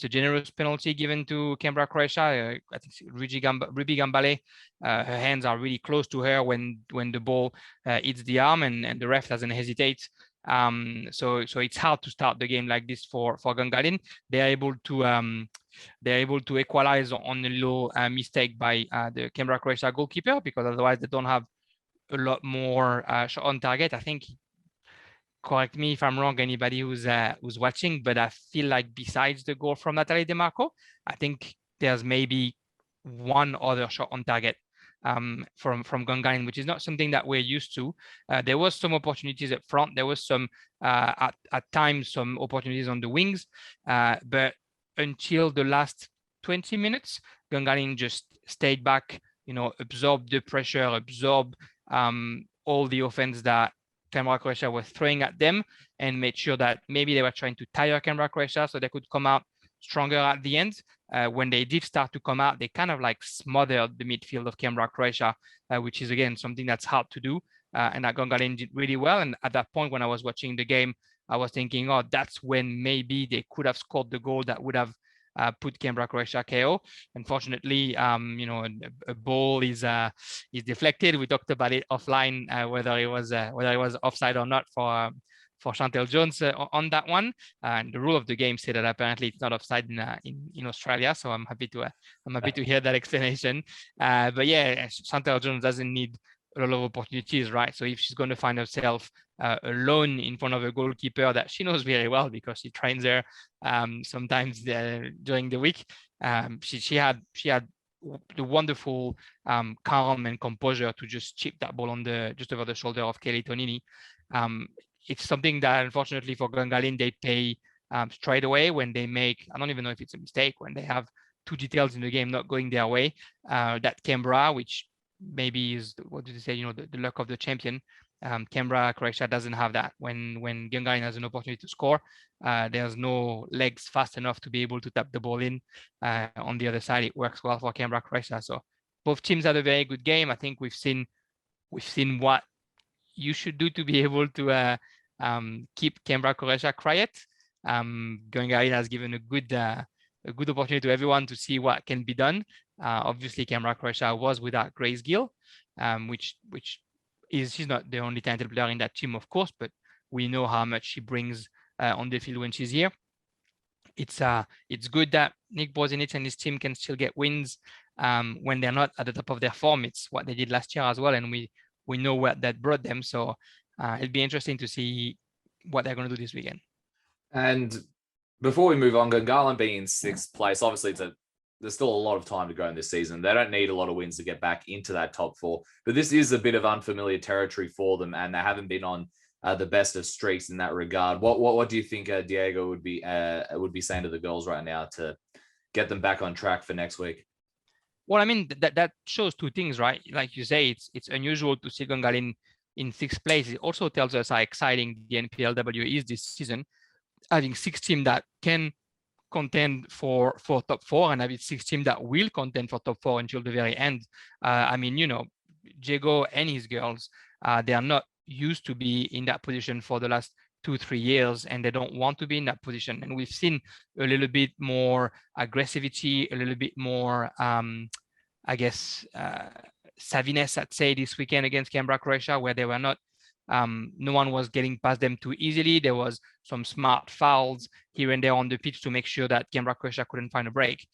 generous penalty given to Canberra, Croatia. I think Ruby Gambale, her hands are really close to her when the ball hits the arm, and the ref doesn't hesitate. So it's hard to start the game like this for Gungahlin. They're able to equalize on a little mistake by the Canberra, Croatia goalkeeper, because otherwise they don't have a lot more shot on target. I think, correct me if I'm wrong, anybody who's watching, but I feel like besides the goal from Natalie DeMarco, I think there's maybe one other shot on target from Gungahlin, which is not something that we're used to. There was some opportunities up front. There was some at times some opportunities on the wings, but until the last 20 minutes, Gungahlin just stayed back, absorbed the pressure, absorbed all the offense that Canberra Croatia was throwing at them, and made sure that maybe they were trying to tire Canberra Croatia so they could come out stronger at the end. When they did start to come out, they kind of like smothered the midfield of Canberra Croatia, which is again something that's hard to do. And that Gungahlin did really well. And at that point, when I was watching the game, I was thinking, oh, that's when maybe they could have scored the goal that would have put Canberra Croatia KO. Unfortunately, a ball is deflected. We talked about it offline, whether it was offside or not for Chantel Jones on that one. And the rule of the game said that apparently it's not offside in Australia. So I'm happy to hear that explanation. But yeah, Chantel Jones doesn't need a lot of opportunities, right? So if she's going to find herself alone in front of a goalkeeper that she knows very well because she trains her sometimes during the week, she had the wonderful calm and composure to just chip that ball on just over the shoulder of Kelly Tonini. It's something that unfortunately for Gungahlin they pay straight away when they make, I don't even know if it's a mistake, when they have two details in the game not going their way. That Canberra, which maybe is, what did you say, the luck of the champion. Canberra Croatia doesn't have that. When Gungahlin has an opportunity to score, there's no legs fast enough to be able to tap the ball in. On the other side, it works well for Canberra Croatia. So both teams had a very good game. I think we've seen what you should do to be able to keep Canberra Croatia quiet. Gungahlin has given a good opportunity to everyone to see what can be done. Obviously, Canberra Croatia was without Grace Gill, which she's not the only talented player in that team, of course, but we know how much she brings on the field when she's here. It's good that Nick Bozinic and his team can still get wins when they're not at the top of their form. It's what they did last year as well, and we know what that brought them. So it'll be interesting to see what they're going to do this weekend. And before we move on, Gungahlin being in sixth place, obviously there's still a lot of time to go in this season. They don't need a lot of wins to get back into that top four, but this is a bit of unfamiliar territory for them, and they haven't been on the best of streaks in that regard. What do you think Diego would be saying to the girls right now to get them back on track for next week? Well, I mean, that shows two things, right? Like you say, it's unusual to see Gungahlin in sixth place. It also tells us how exciting the NPLW is this season, having 6 teams that can contend for top 4 and having 6 teams that will contend for top 4 until the very end. I mean, Diego and his girls, they are not used to be in that position for the last 2-3 years, and they don't want to be in that position. And we've seen a little bit more aggressivity, a little bit more, savviness, I'd say, this weekend against Canberra Croatia, where they were not, no one was getting past them too easily. There was some smart fouls here and there on the pitch to make sure that Canberra Croatia couldn't find a break.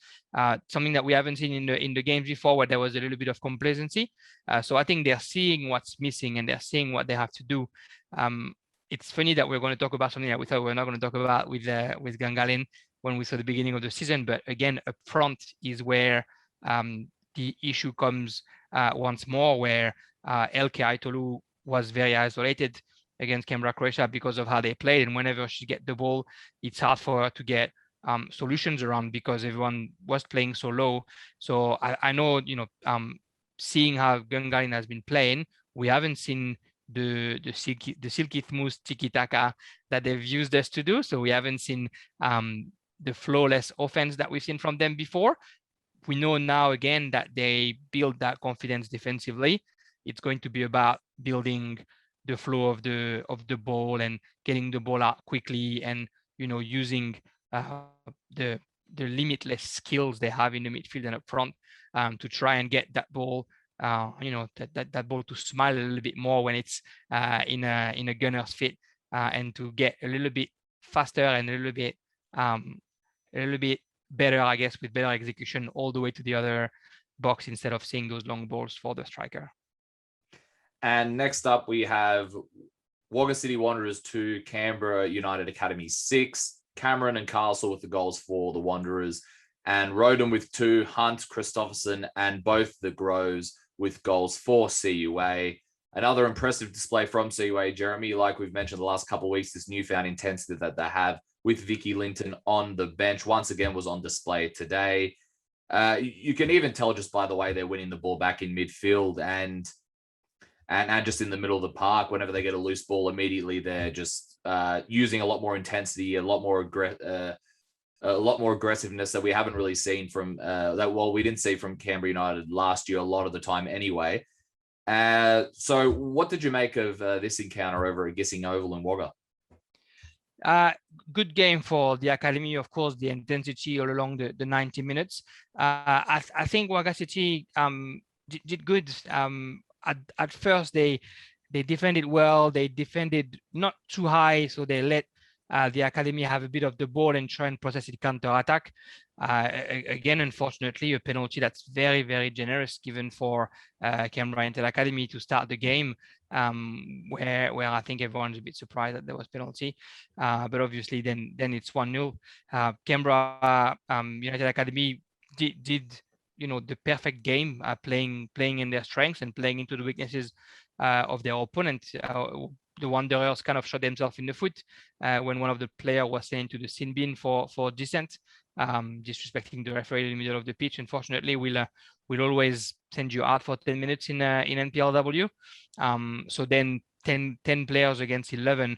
Something that we haven't seen in the games before, where there was a little bit of complacency. So I think they're seeing what's missing and they're seeing what they have to do. It's funny that we're going to talk about something that we thought we were not going to talk about with Gungahlin when we saw the beginning of the season. But again, up front is where the issue comes once more, where Elke Aitolu was very isolated against Canberra Croatia because of how they played. And whenever she get the ball, it's hard for her to get solutions around because everyone was playing so low. So I know, seeing how Gungahlin has been playing, we haven't seen the silky smooth tiki-taka that they've used us to do. So we haven't seen the flawless offense that we've seen from them before. We know now again that they build that confidence defensively. It's going to be about building the flow of the ball and getting the ball out quickly, and using the limitless skills they have in the midfield and up front to try and get that ball, that ball to smile a little bit more when it's in a gunner's fit, and to get a little bit faster and a little bit better, I guess, with better execution all the way to the other box instead of seeing those long balls for the striker. And next up, we have Wagga City Wanderers 2, Canberra United Academy 6, Cameron and Castle with the goals for the Wanderers, and Roden with 2, Hunt, Christopherson, and both the Groves with goals for CUA. Another impressive display from CUA, Jérémy, like we've mentioned the last couple of weeks, this newfound intensity that they have with Vicky Linton on the bench once again was on display today. You can even tell just by the way they're winning the ball back in midfield and just in the middle of the park. Whenever they get a loose ball, immediately they're just using a lot more intensity, a lot more aggressiveness that we haven't really seen from we didn't see from Canberra United last year a lot of the time anyway. So what did you make of this encounter over at Gissing Oval in Wagga? Good game for the academy, of course, the intensity all along the 90 minutes. I think Wagga City did good. At first, they defended well. They defended not too high, so they let the academy have a bit of the ball and try and process it counter-attack. Again, unfortunately, a penalty that's very, very generous given for Canberra United Academy to start the game, where I think everyone's a bit surprised that there was penalty. But obviously, then it's 1-0. Canberra United Academy did the perfect game, playing in their strengths and playing into the weaknesses of their opponent. The Wanderers kind of shot themselves in the foot when one of the players was sent to the sin bin for dissent, disrespecting the referee in the middle of the pitch. Unfortunately, we'll always send you out for 10 minutes in NPLW. So then 10 players against 11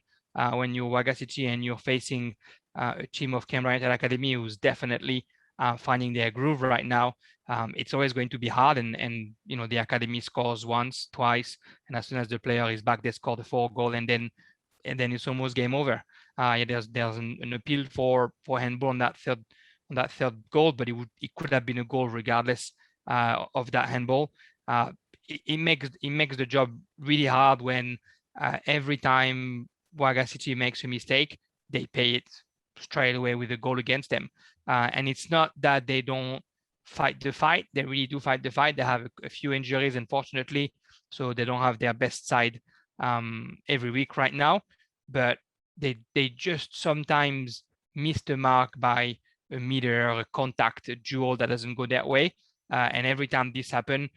when you're Wagga City and you're facing a team of Canberra United Academy who's definitely finding their groove right now. It's always going to be hard, and the academy scores once, twice, and as soon as the player is back, they score the 4 goal, and then it's almost game over. There's an appeal for handball on that third goal, but it could have been a goal regardless of that handball. It makes the job really hard when every time Wagga City makes a mistake, they pay it straight away with a goal against them. And it's not that they don't fight the fight. They really do fight the fight. They have a few injuries, unfortunately, so they don't have their best side every week right now. But they just sometimes miss the mark by a meter, a contact, a duel that doesn't go that way. And every time this happens,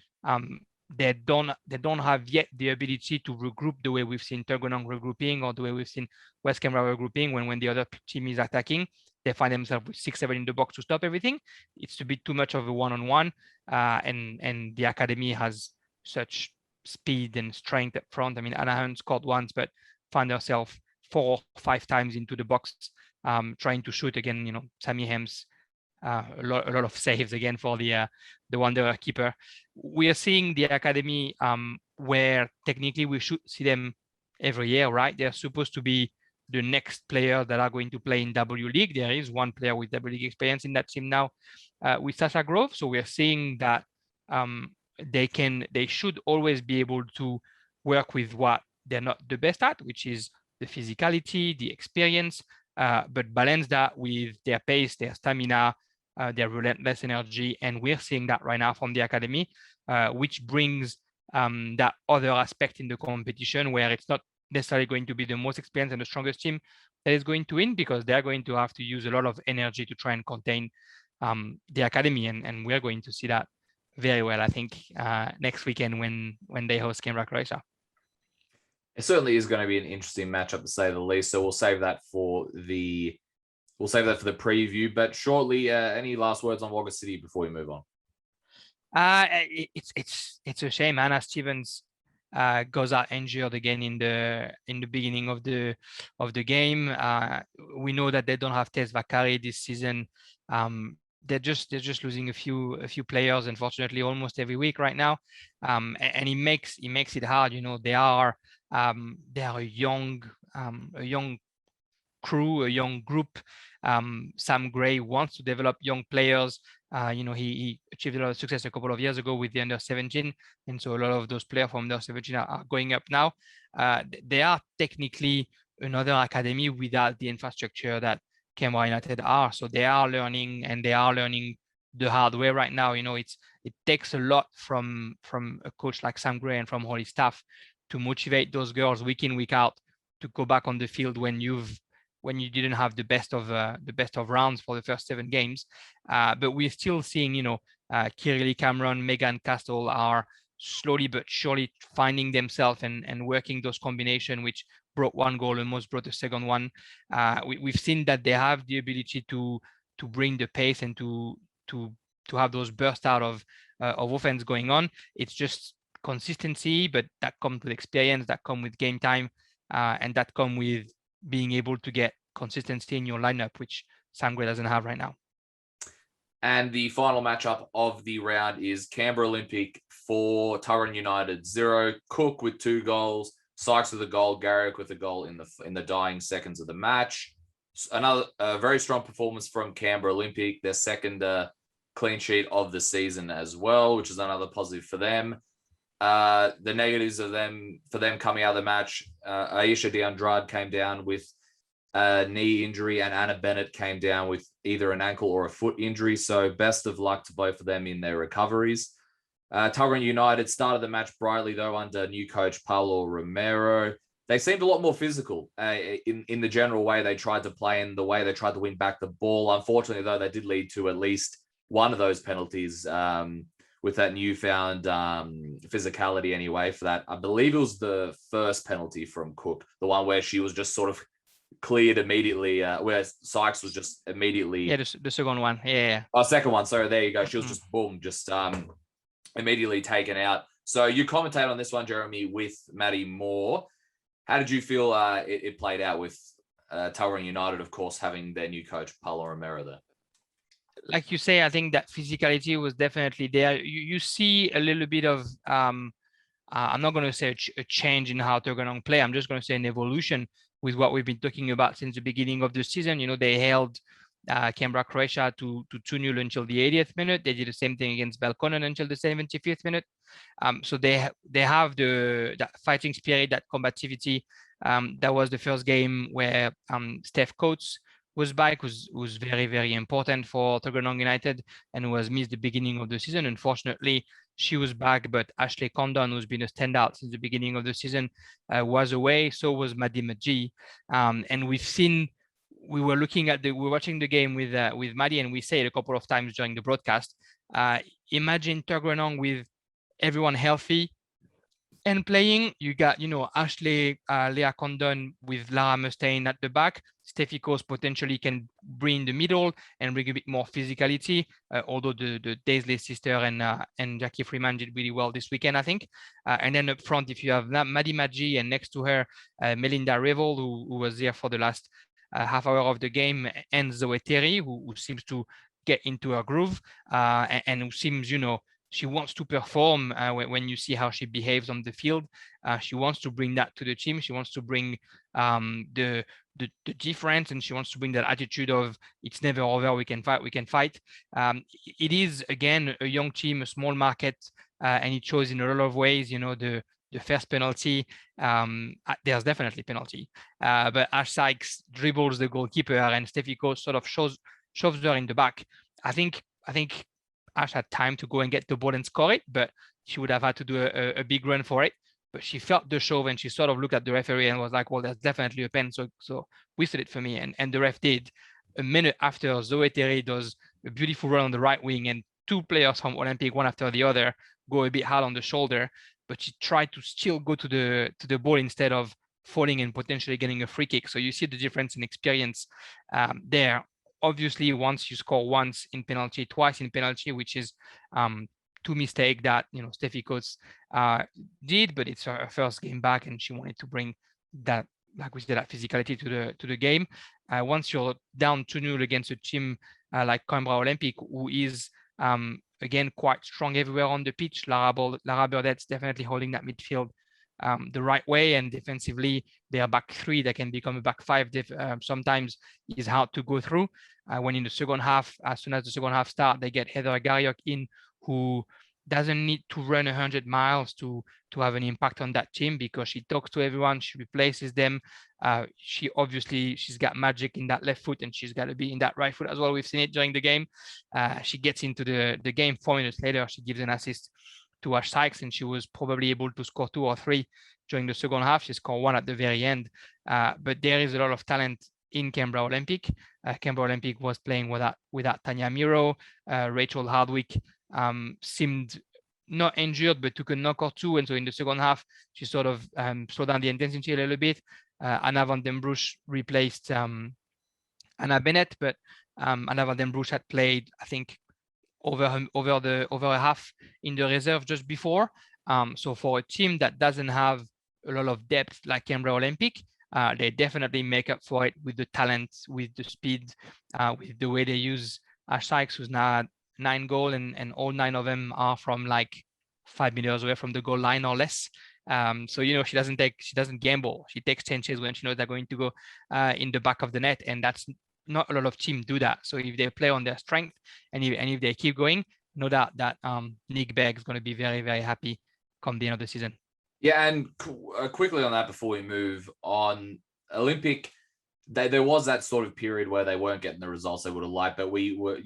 they don't have yet the ability to regroup the way we've seen Tuggeranong regrouping or the way we've seen West Canberra regrouping when the other team is attacking. They find themselves with 6-7 in the box to stop everything. It's a bit too much of a one-on-one, and the academy has such speed and strength up front. I mean, Anaheim scored once, but found herself 4 or 5 times into the box, trying to shoot again. Sammy Hems, a lot of saves again for the Wanderer keeper. We are seeing the academy where technically we should see them every year, right? They're supposed to be the next player that are going to play in W League. There is one player with W League experience in that team now with Sasha Grove. So we're seeing that they should always be able to work with what they're not the best at, which is the physicality, the experience, but balance that with their pace, their stamina, their relentless energy. And we're seeing that right now from the academy, which brings that other aspect in the competition where it's not necessarily going to be the most experienced and the strongest team that is going to win, because they're going to have to use a lot of energy to try and contain the academy. And we're going to see that very well, I think, next weekend when they host Canberra, Croatia. It certainly is going to be an interesting matchup, to say the least. So we'll save that for the preview. But shortly, any last words on Wagga City before we move on? It's a shame Hannah Stevens goes out injured again in the beginning of the game. We know that they don't have Tess Vakari this season. They're just losing a few players, unfortunately, almost every week right now. And it makes it hard. They are a young crew, a young group. Sam Gray wants to develop young players. He achieved a lot of success a couple of years ago with the under-17, and so a lot of those players from under-17 are going up now. They are technically another academy without the infrastructure that Canberra United are, so they are learning, and they are learning the hard way right now. It takes a lot from a coach like Sam Gray and from all his staff to motivate those girls week in, week out to go back on the field when you didn't have the best of rounds for the first 7 games. But we're still seeing, Kirili Cameron, Megan Castle are slowly but surely finding themselves and working those combinations, which brought one goal, almost brought the second one. We've seen that they have the ability to bring the pace and to have those bursts out of offense going on. It's just consistency, but that comes with experience, that comes with game time, and that comes with being able to get consistency in your lineup, which Sangre doesn't have right now. And the final matchup of the round is Canberra Olympic 4, Tuggeranong United 0. Cook with 2 goals, Sykes with a goal, Garrick with a goal in the dying seconds of the match. Another very strong performance from Canberra Olympic, their second clean sheet of the season as well, which is another positive for them. The negatives for them coming out of the match, Aisha de Andrade came down with a knee injury, and Anna Bennett came down with either an ankle or a foot injury. So best of luck to both of them in their recoveries. Tuggeranong United started the match brightly, though, under new coach Paulo Romero. They seemed a lot more physical in the general way they tried to play and the way they tried to win back the ball. Unfortunately, though, they did lead to at least one of those penalties with that newfound physicality anyway for that. I believe it was the first penalty from Cook, the one where she was just sort of cleared immediately, where Sykes was just immediately... Yeah, the second one. Yeah. Oh, second one. Sorry, there you go. She was just, boom, just immediately taken out. So you commentate on this one, Jérémy, with Maddie Moore. How did you feel it played out with Tuggeranong United, of course, having their new coach, Paulo Romero, there? Like you say, I think that physicality was definitely there. You see a little bit of, I'm not going to say a change in how Tuggeranong play. I'm just going to say an evolution with what we've been talking about since the beginning of the season. You know, they held Canberra, Croatia to 2-0 until the 80th minute. They did the same thing against Belconnen until the 75th minute. So they have that fighting spirit, that combativity. That was the first game where Steph Coates was back, was very, very important for Tuggeranong United and was missed the beginning of the season. Unfortunately, she was back, but Ashley Condon, who's been a standout since the beginning of the season, was away. So was Maddie Magee. And we were watching the game with Maddie, and we said a couple of times during the broadcast, imagine Tuggeranong with everyone healthy and playing. You got, Ashley, Leah Condon with Lara Mustaine at the back. Steffi Coates potentially can bring the middle and bring a bit more physicality, although the Daisley sister and Jackie Freeman did really well this weekend, I think. And then up front, if you have Maddie Magee and next to her, Melinda Revel, who was there for the last half hour of the game, and Zoe Terry, who seems to get into her groove and who seems, she wants to perform when you see how she behaves on the field. She wants to bring that to the team. She wants to bring the difference, and she wants to bring that attitude of it's never over. We can fight. It is, again, a young team, a small market, and it shows in a lot of ways. The first penalty, there's definitely penalty, but Ash Sykes dribbles the goalkeeper, and Steffi Coates sort of shoves her in the back. I think Ash had time to go and get the ball and score it, but she would have had to do a big run for it. But she felt the shove, and she sort of looked at the referee and was like, well, there's definitely a pen. So whistled it for me. And the ref did. A minute after, Zoe Terry does a beautiful run on the right wing, and 2 players from Olympic, one after the other, go a bit hard on the shoulder. But she tried to still go to the ball instead of falling and potentially getting a free kick. So you see the difference in experience there. Obviously, once you score once in penalty, twice in penalty, which is 2 mistakes that Steffi Coates did, but it's her first game back, and she wanted to bring that, like we said, that physicality to the game. Once you're down 2-0 against a team like Canberra Olympic, who is again quite strong everywhere on the pitch, Lara Burdett's definitely holding that midfield the right way, and defensively their back 3 that can become a back 5 sometimes is hard to go through. When in the second half, as soon as the second half starts, they get Heather Garriok in, who doesn't need to run 100 miles to have an impact on that team, because she talks to everyone, she replaces them. She's got magic in that left foot, and she's got to be in that right foot as well. We've seen it during the game. She gets into the game 4 minutes later. She gives an assist to Ash Sykes, and she was probably able to score 2 or 3 during the second half. She scored 1 at the very end. But there is a lot of talent in Canberra Olympic. Canberra Olympic was playing without Tanya Miro. Rachel Hardwick seemed not injured, but took a knock or two. And so in the second half, she sort of slowed down the intensity a little bit. Anna van den Broek replaced Anna Bennett, but Anna van den Broek had played, I think, over a half in the reserve just before. So for a team that doesn't have a lot of depth like Canberra Olympic, they definitely make up for it with the talent, with the speed, with the way they use Ash Sykes, who's now had 9 goals, and all 9 of them are from like 5 meters away from the goal line or less. So she doesn't gamble. She takes chances when she knows they're going to go in the back of the net, and that's not a lot of teams do that. So if they play on their strength and if they keep going, no doubt that Nick Begg is going to be very, very happy come the end of the season. Yeah, and quickly on that before we move on, Olympic, there was that sort of period where they weren't getting the results they would have liked, but we were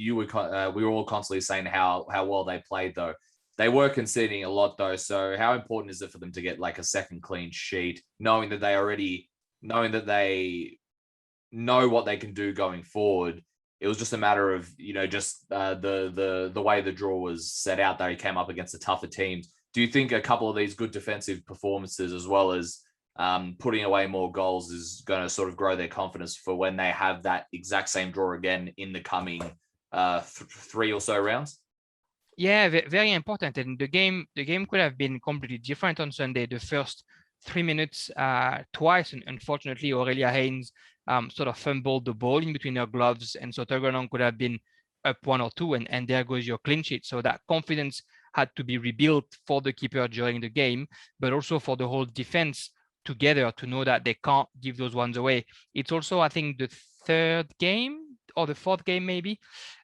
all constantly saying how well they played though. They were conceding a lot though. So how important is it for them to get like a second clean sheet, knowing that they know what they can do going forward? It was just a matter of just the way the draw was set out. They came up against the tougher teams. Do you think a couple of these good defensive performances, as well as putting away more goals, is going to sort of grow their confidence for when they have that exact same draw again in the coming 3 or so rounds? Yeah, very important. And the game could have been completely different on Sunday. The first 3 minutes, twice, and unfortunately, Aurelia Haynes sort of fumbled the ball in between her gloves, and so Tuggeranong could have been up 1 or 2, and there goes your clean sheet. So that confidence had to be rebuilt for the keeper during the game, but also for the whole defense together to know that they can't give those ones away. It's also, I think, the 3rd game or the 4th game maybe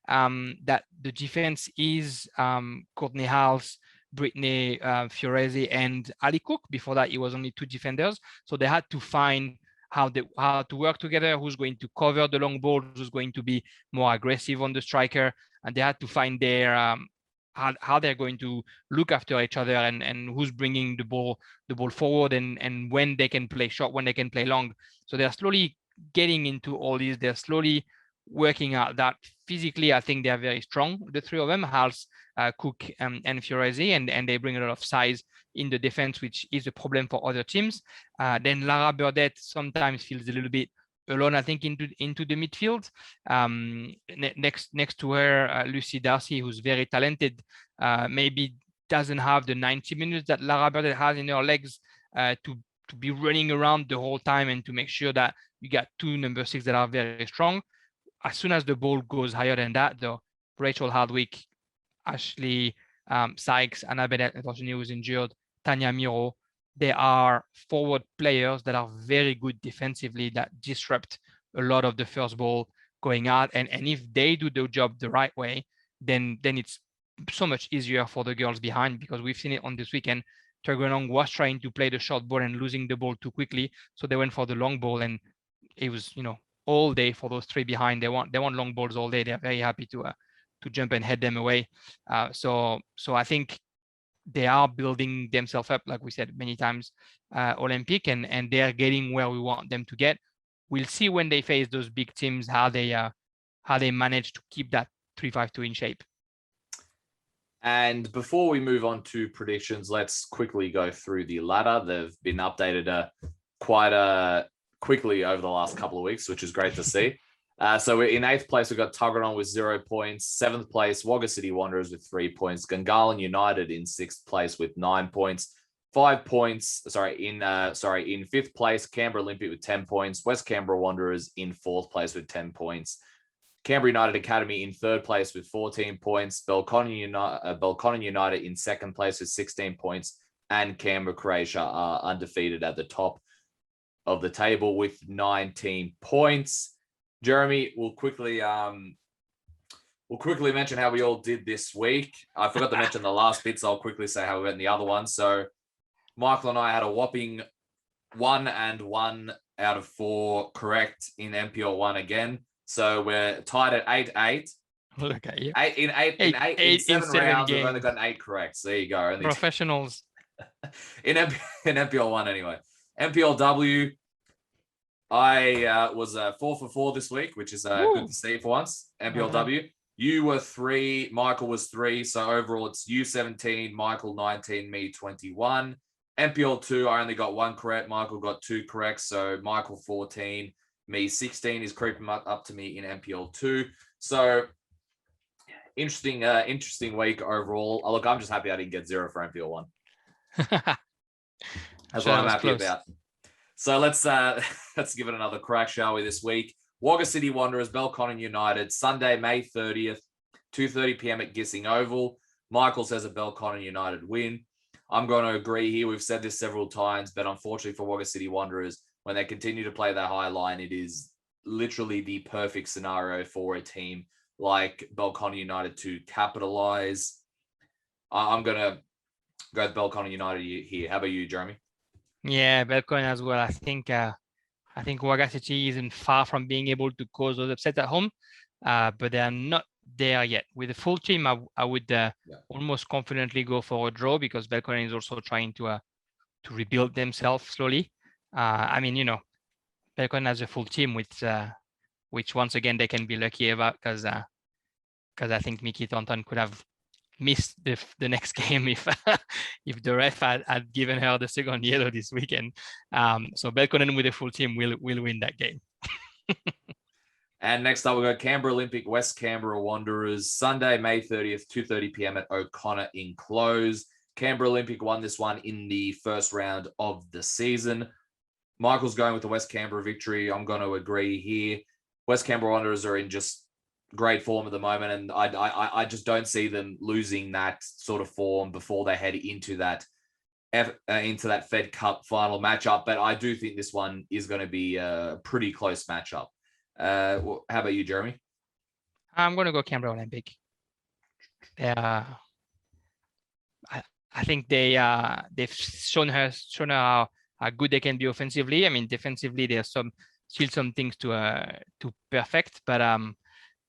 that the defense is Courtney Hals, Brittany Fiorese, and Ali Cook. Before that, it was only 2 defenders. So they had to find how to work together, who's going to cover the long ball, who's going to be more aggressive on the striker, and they had to find their how they're going to look after each other, and who's bringing the ball forward, and when they can play short, when they can play long. So they're slowly getting into all these. They're slowly working out that. Physically, I think they are very strong, the 3 of them, Hals, Cook, and Fiorese, and they bring a lot of size in the defense, which is a problem for other teams. Then Lara Burdett sometimes feels a little bit alone, I think, into the midfield. Next to her, Lucy Darcy, who's very talented, maybe doesn't have the 90 minutes that Lara Burdett has in her legs to be running around the whole time and to make sure that you got 2 number 6 that are very strong. As soon as the ball goes higher than that, though, Rachel Hardwick, Ashley Sykes, Anna Bennett, unfortunately, was injured, Tanya Miro, they are forward players that are very good defensively, that disrupt a lot of the first ball going out. And if they do the job the right way, then it's so much easier for the girls behind, because we've seen it on this weekend. Tuggeranong was trying to play the short ball and losing the ball too quickly. So they went for the long ball, and it was, all day for those 3 behind. They want long balls all day. They're very happy to jump and head them away. So I think they are building themselves up, like we said many times, Olympic, and they are getting where we want them to get. We'll see when they face those big teams how they manage to keep that 3-5-2 in shape. And before we move on to predictions, let's quickly go through the ladder. They've been updated quite quickly over the last couple of weeks, which is great to see. So we're in 8th place, we've got Tuggeranong with 0 points. 7th place, Wagga City Wanderers with 3 points. Gungahlin United in 6th place with 9 points. 5 points, in 5th place, Canberra Olympic with 10 points. West Canberra Wanderers in 4th place with 10 points. Canberra United Academy in 3rd place with 14 points. Belconnen United in 2nd place with 16 points. And Canberra Croatia are undefeated at the top of the table with 19 points. Jérémy, we'll quickly mention how we all did this week. I forgot to mention the last bit, so I'll quickly say how we went in the other one. So Michael and I had a whopping 1 and 1 out of 4 correct in NPL1 again. So we're tied at 8-8. Look at you. In 7 rounds, we've only gotten 8 correct. So there you go. Only professionals. in NPL1 anyway. NPLW, I was 4 for 4 this week, which is good to see for once. NPLW, You were 3, Michael was 3. So overall, it's you 17, Michael 19, me 21. NPL 2, I only got 1 correct. Michael got 2 correct. So Michael 14, me 16 is creeping up to me in NPL 2. So interesting week overall. Look, I'm just happy I didn't get 0 for NPL 1. That's what I'm happy about. So let's give it another crack, shall we, this week. Wagga City Wanderers, Belconnen United, Sunday, May 30th, 2:30 p.m. at Gissing Oval. Michael says a Belconnen United win. I'm going to agree here. We've said this several times, but unfortunately for Wagga City Wanderers, when they continue to play that high line, it is literally the perfect scenario for a team like Belconnen United to capitalize. I'm going to go with Belconnen United here. How about you, Jérémy? Yeah, Belconnen as well. I think Wagga City isn't far from being able to cause those upsets at home, but they are not there yet. With the full team, I would almost confidently go for a draw because Belconnen is also trying to rebuild themselves slowly. I mean, Belconnen has a full team, which once again they can be lucky about because I think Mickey Thornton could have missed the next game if the ref had given her the second yellow this weekend. So Belconnen with a full team will win that game. And next up, we've got Canberra Olympic, West Canberra Wanderers, Sunday, May 30th, 2:30 p.m. at O'Connor Enclose. Canberra Olympic won this one in the first round of the season. Michael's going with the West Canberra victory. I'm going to agree here. West Canberra Wanderers are in just great form at the moment, and I just don't see them losing that sort of form before they head into that Fed Cup final matchup. But I do think this one is going to be a pretty close matchup. How about you, Jérémy? I'm going to go Canberra Olympic. I think they've shown her how good they can be offensively. I mean, defensively, there's still some things to perfect, but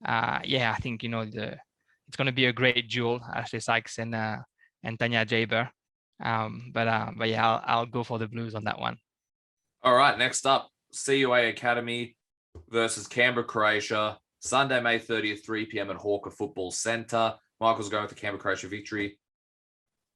I think it's going to be a great duel, Ashley Sykes and Tanya Jaber. But yeah, I'll go for the Blues on that one. All right, next up, CUA Academy versus Canberra, Croatia, Sunday, May 30th, 3 p.m. at Hawker Football Centre. Michael's going with the Canberra, Croatia victory.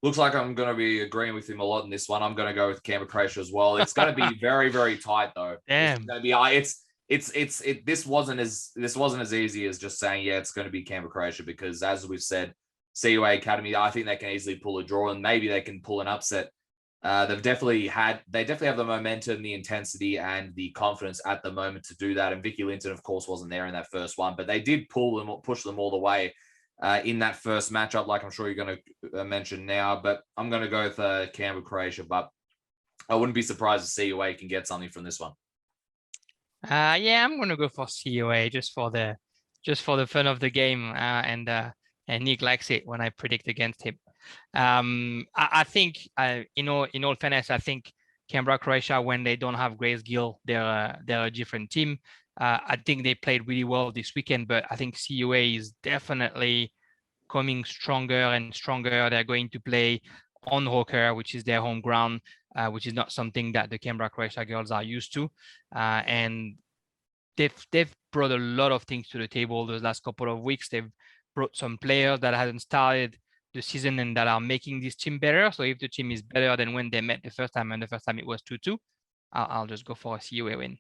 Looks like I'm going to be agreeing with him a lot in this one. I'm going to go with Canberra, Croatia as well. It's going to be very, very tight though. Damn. It's going to be, this wasn't as easy as just saying, yeah, it's going to be Canberra, Croatia, because as we've said, CUA Academy, I think they can easily pull a draw and maybe they can pull an upset. They definitely have the momentum, the intensity, and the confidence at the moment to do that. And Vicky Linton, of course, wasn't there in that first one, but they did push them all the way in that first matchup, like I'm sure you're going to mention now. But I'm going to go with Canberra, Croatia, but I wouldn't be surprised if CUA can get something from this one. I'm going to go for CUA just for the fun of the game, and Nick likes it when I predict against him. I think, in all fairness, I think Canberra, Croatia, when they don't have Grace Gill, they're a different team. I think they played really well this weekend, but I think CUA is definitely coming stronger and stronger. They're going to play on Hawker, which is their home ground, which is not something that the Canberra, Croatia girls are used to. And they've brought a lot of things to the table those last couple of weeks. They've brought some players that hadn't started the season and that are making this team better. So if the team is better than when they met the first time, and the first time it was 2-2, I'll just go for a CUA win.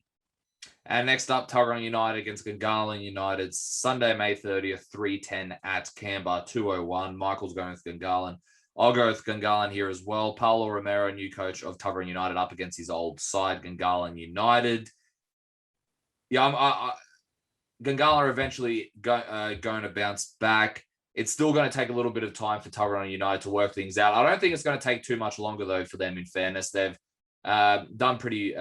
And next up, Tuggeranong United against Gungahlin United, Sunday, May 30th, 3:10 at Canberra, 2:01. Michael's going with Gungahlin. I'll go with Gungahlin here as well. Paulo Romero, new coach of Tuggeranong United, up against his old side, Gungahlin United. Yeah, Gungahlin are eventually going to bounce back. It's still going to take a little bit of time for Tuggeranong United to work things out. I don't think it's going to take too much longer, though, for them, in fairness. They've done pretty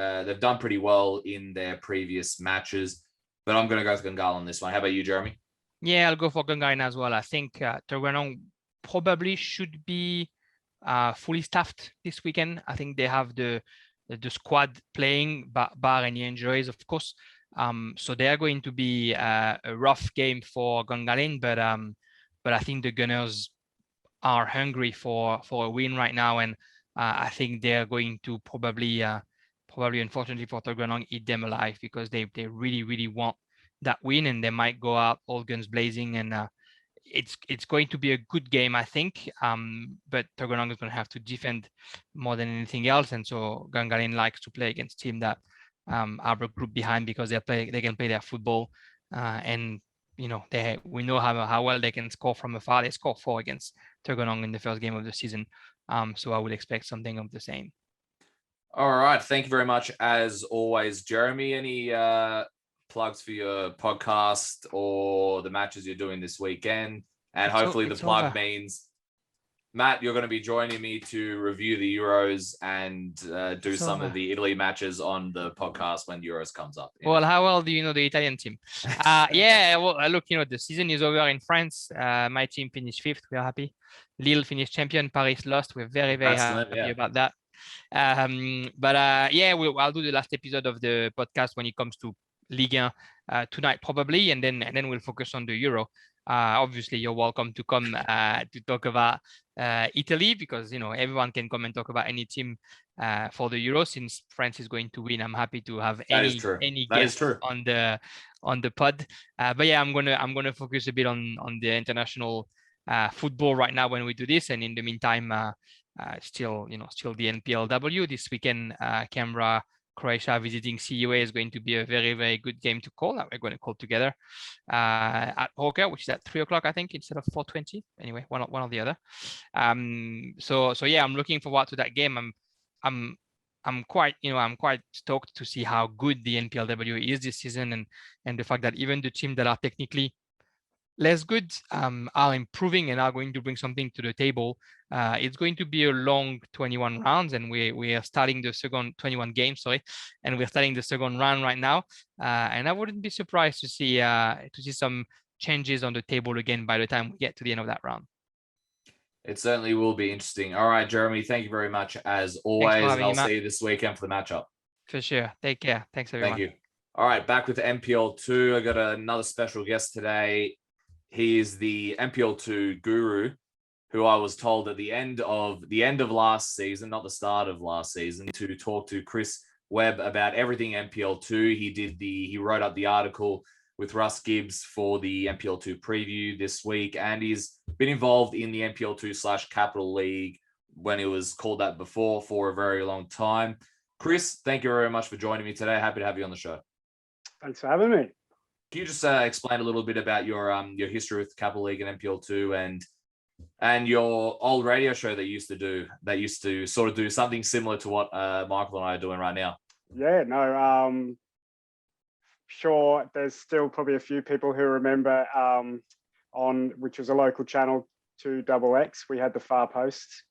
well in their previous matches, but I'm going to go with Gungahlin on this one. How about you, Jérémy? Yeah, I'll go for Gungahlin as well. I think Tuggeranong probably should be fully staffed this weekend. I think they have the squad playing, bar any injuries, of course. So they are going to be a rough game for Gungahlin, but I think the Gunners are hungry for a win right now, and I think they're going to probably unfortunately for Tuggeranong, eat them alive, because they really, really want that win, and they might go out all guns blazing and it's going to be a good game, I think. But Tuggeranong is going to have to defend more than anything else, and so Gungahlin likes to play against teams that are a group behind because they can play their football, and we know how well they can score from afar. They scored 4 against Tuggeranong in the first game of the season, so I would expect something of the same. All right, thank you very much as always, Jérémy. Any plugs for your podcast or the matches you're doing this weekend? And hopefully the plug means, Matt, you're going to be joining me to review the Euros and do some of the Italy matches on the podcast when Euros comes up. Well, how well do you know the Italian team? Yeah, well, look, the season is over in France. My team finished 5th. We are happy. Lille finished champion. Paris lost. We're very, very happy about that. Yeah, I'll do the last episode of the podcast when it comes to Ligue 1 tonight probably, and then we'll focus on the Euro. Obviously, you're welcome to come to talk about Italy, because everyone can come and talk about any team for the Euro. Since France is going to win, I'm happy to have any guest on the pod. But yeah, I'm gonna focus a bit on the international football right now when we do this, and in the meantime, still the NPLW this weekend. Canberra, Croatia visiting CUA is going to be a very, very good game to call. That we're going to call together at Wagga, which is at 3:00, I think, instead of 4:20. Anyway, one or the other. So yeah, I'm looking forward to that game. I'm quite stoked to see how good the NPLW is this season, and the fact that even the teams that are technically less good are improving and are going to bring something to the table. It's going to be a long 21 rounds, and we are starting the second 21 games, and we're starting the second round right now. And I wouldn't be surprised to see some changes on the table again by the time we get to the end of that round. It certainly will be interesting. All right, Jérémy, thank you very much as always. And I'll see you this weekend for the matchup. For sure. Take care. Thanks, everyone. Thank you. All right, back with MPL2. I got another special guest today. He is the MPL2 guru, who I was told at the end of last season, not the start of last season, to talk to Chris Webb about everything MPL2. He wrote up the article with Russ Gibbs for the MPL2 preview this week, and he's been involved in the MPL2/Capital League when it was called that before for a very long time. Chris, thank you very much for joining me today. Happy to have you on the show. Thanks for having me. Can you just explain a little bit about your history with Capital League and MPL2 and your old radio show that used to sort of do something similar to what Michael and I are doing right now? Yeah, no, sure. There's still probably a few people who remember which was a local channel, 2XX. We had the Far Post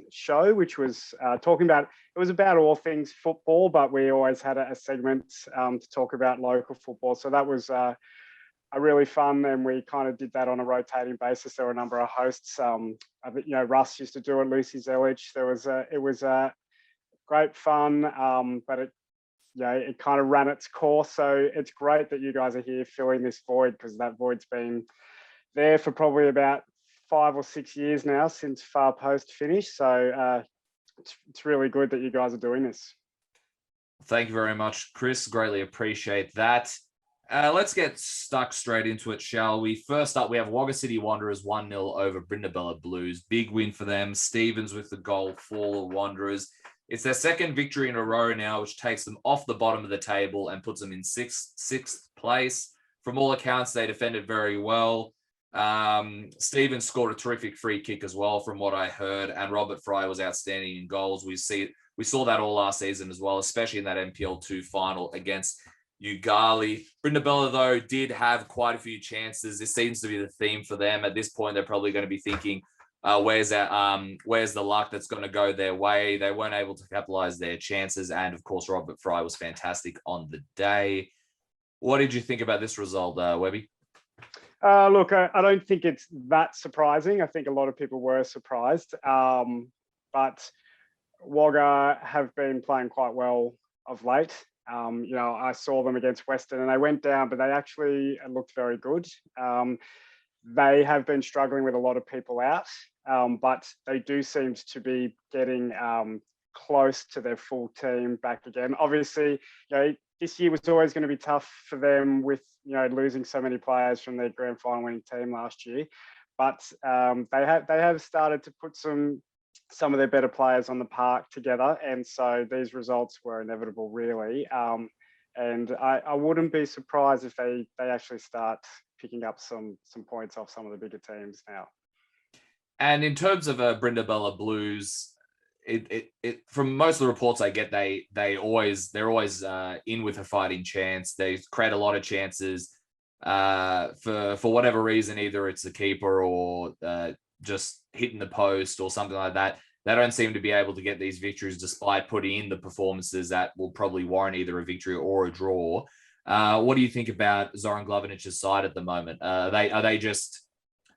show, which was it was about all things football, but we always had a segment to talk about local football. So that was a really fun, and we kind of did that on a rotating basis. There were a number of hosts. Russ used to do it, Lucy Zelich. It was great fun, but it kind of ran its course. So it's great that you guys are here filling this void, because that void's been there for probably about 5 or 6 years now since Far Post finished. So it's really good that you guys are doing this. Thank you very much, Chris. Greatly appreciate that. Let's get stuck straight into it, shall we? First up, we have Wagga City Wanderers 1-0 over Brindabella Blues. Big win for them. Stevens with the goal for the Wanderers. It's their second victory in a row now, which takes them off the bottom of the table and puts them in sixth place. From all accounts, they defended very well. Stevens scored a terrific free kick as well, from what I heard, and Robert Fry was outstanding in goals. We saw that all last season as well, especially in that MPL2 final against Yoogali. Brindabella, though, did have quite a few chances. This seems to be the theme for them. At this point, they're probably going to be thinking, where's the luck that's going to go their way? They weren't able to capitalize their chances, and of course, Robert Fry was fantastic on the day. What did you think about this result, Webby? Look, I don't think it's that surprising. I think a lot of people were surprised, but Wagga have been playing quite well of late. I saw them against Weston and they went down, but they actually looked very good. They have been struggling with a lot of people out, but they do seem to be getting close to their full team back again. Obviously, this year was always going to be tough for them with, losing so many players from their grand final winning team last year. But they have started to put some of their better players on the park together. And so these results were inevitable, really. And I wouldn't be surprised if they actually start picking up some points off some of the bigger teams now. And in terms of Brindabella Blues, it from most of the reports I get, they're always in with a fighting chance. They create a lot of chances for whatever reason. Either it's the keeper or just hitting the post or something like that. They don't seem to be able to get these victories despite putting in the performances that will probably warrant either a victory or a draw. What do you think about Zoran Glavinić's side at the moment? Are they just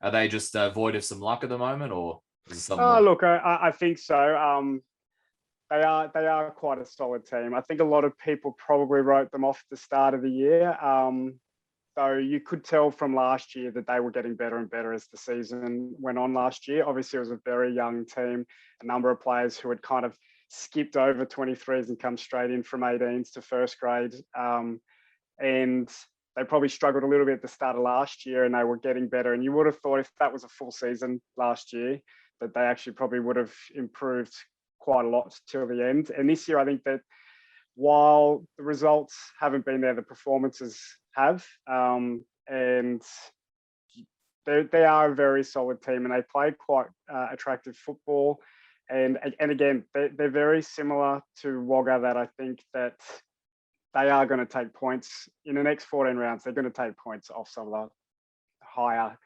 void of some luck at the moment, or is it something? Look, I think so. They are quite a solid team. I think a lot of people probably wrote them off at the start of the year. So you could tell from last year that they were getting better and better as the season went on last year. Obviously, it was a very young team, a number of players who had kind of skipped over 23s and come straight in from 18s to first grade. And they probably struggled a little bit at the start of last year, and they were getting better. And you would have thought if that was a full season last year, that they actually probably would have improved quite a lot till the end. And this year, I think that while the results haven't been there, the performances have. And they are a very solid team, and they play quite attractive football. And again, they're very similar to Wagga, that I think that they are going to take points in the next 14 rounds. They're going to take points off some of the higher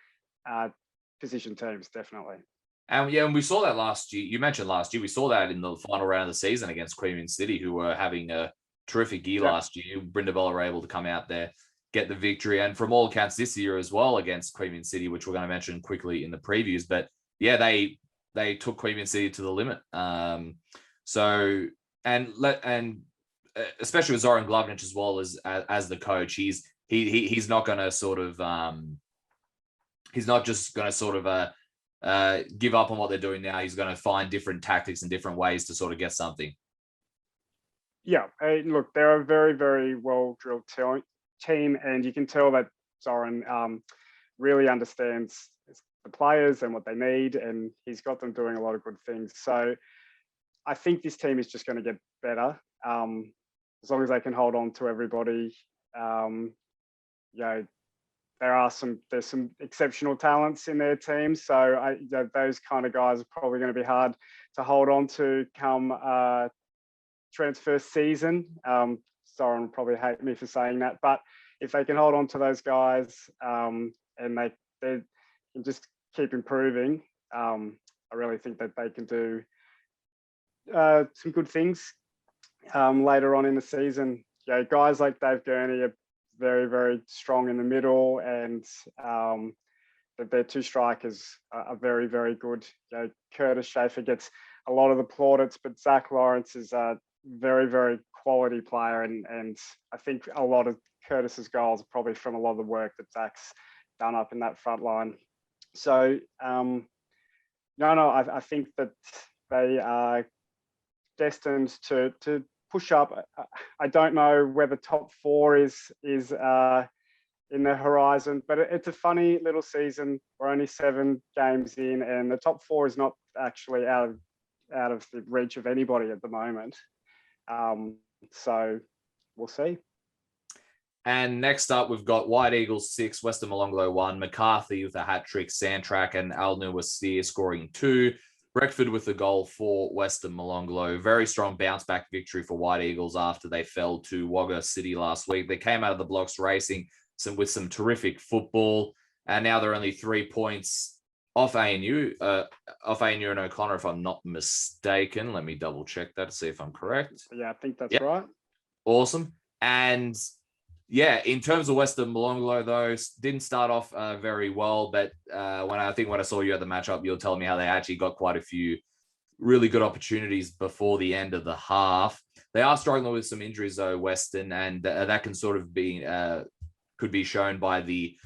position teams, definitely. And we saw that last year. You mentioned last year. We saw that in the final round of the season against Queanbeyan City, who were having a terrific year last year. Brindabella were able to come out there, get the victory. And from all accounts this year as well against Queanbeyan City, which we're going to mention quickly in the previews. But yeah, they took Queanbeyan City to the limit. Especially with Zoran Glavinić as well as the coach, he's not going to sort of he's not just going to sort of give up on what they're doing now. He's going to find different tactics and different ways to sort of get something. Yeah, look, they're a very, very well-drilled team, and you can tell that Zoran really understands the players and what they need, and he's got them doing a lot of good things. So I think this team is just going to get better as long as they can hold on to everybody. There's some exceptional talents in their team, so those kind of guys are probably going to be hard to hold on to come transfer season. Zoran will probably hate me for saying that, but if they can hold on to those guys and they can just keep improving, I really think that they can do some good things later on in the season. Guys like Dave Gurney are very, very strong in the middle, and their two strikers are very, very good. Curtis Schaefer gets a lot of the plaudits, but Zach Lawrence is a very, very quality player, and I think a lot of Curtis's goals are probably from a lot of the work that Zach's done up in that front line. So I think that they are destined to push up. I don't know whether top four is in the horizon, but it's a funny little season. We're only 7 games in, and the top four is not actually out of the reach of anybody at the moment. So we'll see. And next up, we've got White Eagles 6, Western Molonglo 1, McCarthy with a hat-trick, Sandtrack and Al-Nuwassir scoring 2. Breckford with the goal for Western Molonglo. Very strong bounce-back victory for White Eagles after they fell to Wagga City last week. They came out of the blocks racing with some terrific football, and now they're only 3 points off ANU and O'Connor, if I'm not mistaken. Let me double-check that to see if I'm correct. Yeah, I think that's right. Awesome. And yeah, in terms of Western Molonglo, though, didn't start off very well, but when I saw you at the matchup, you'll tell me how they actually got quite a few really good opportunities before the end of the half. They are struggling with some injuries, though, Western, and that can sort of be could be shown by the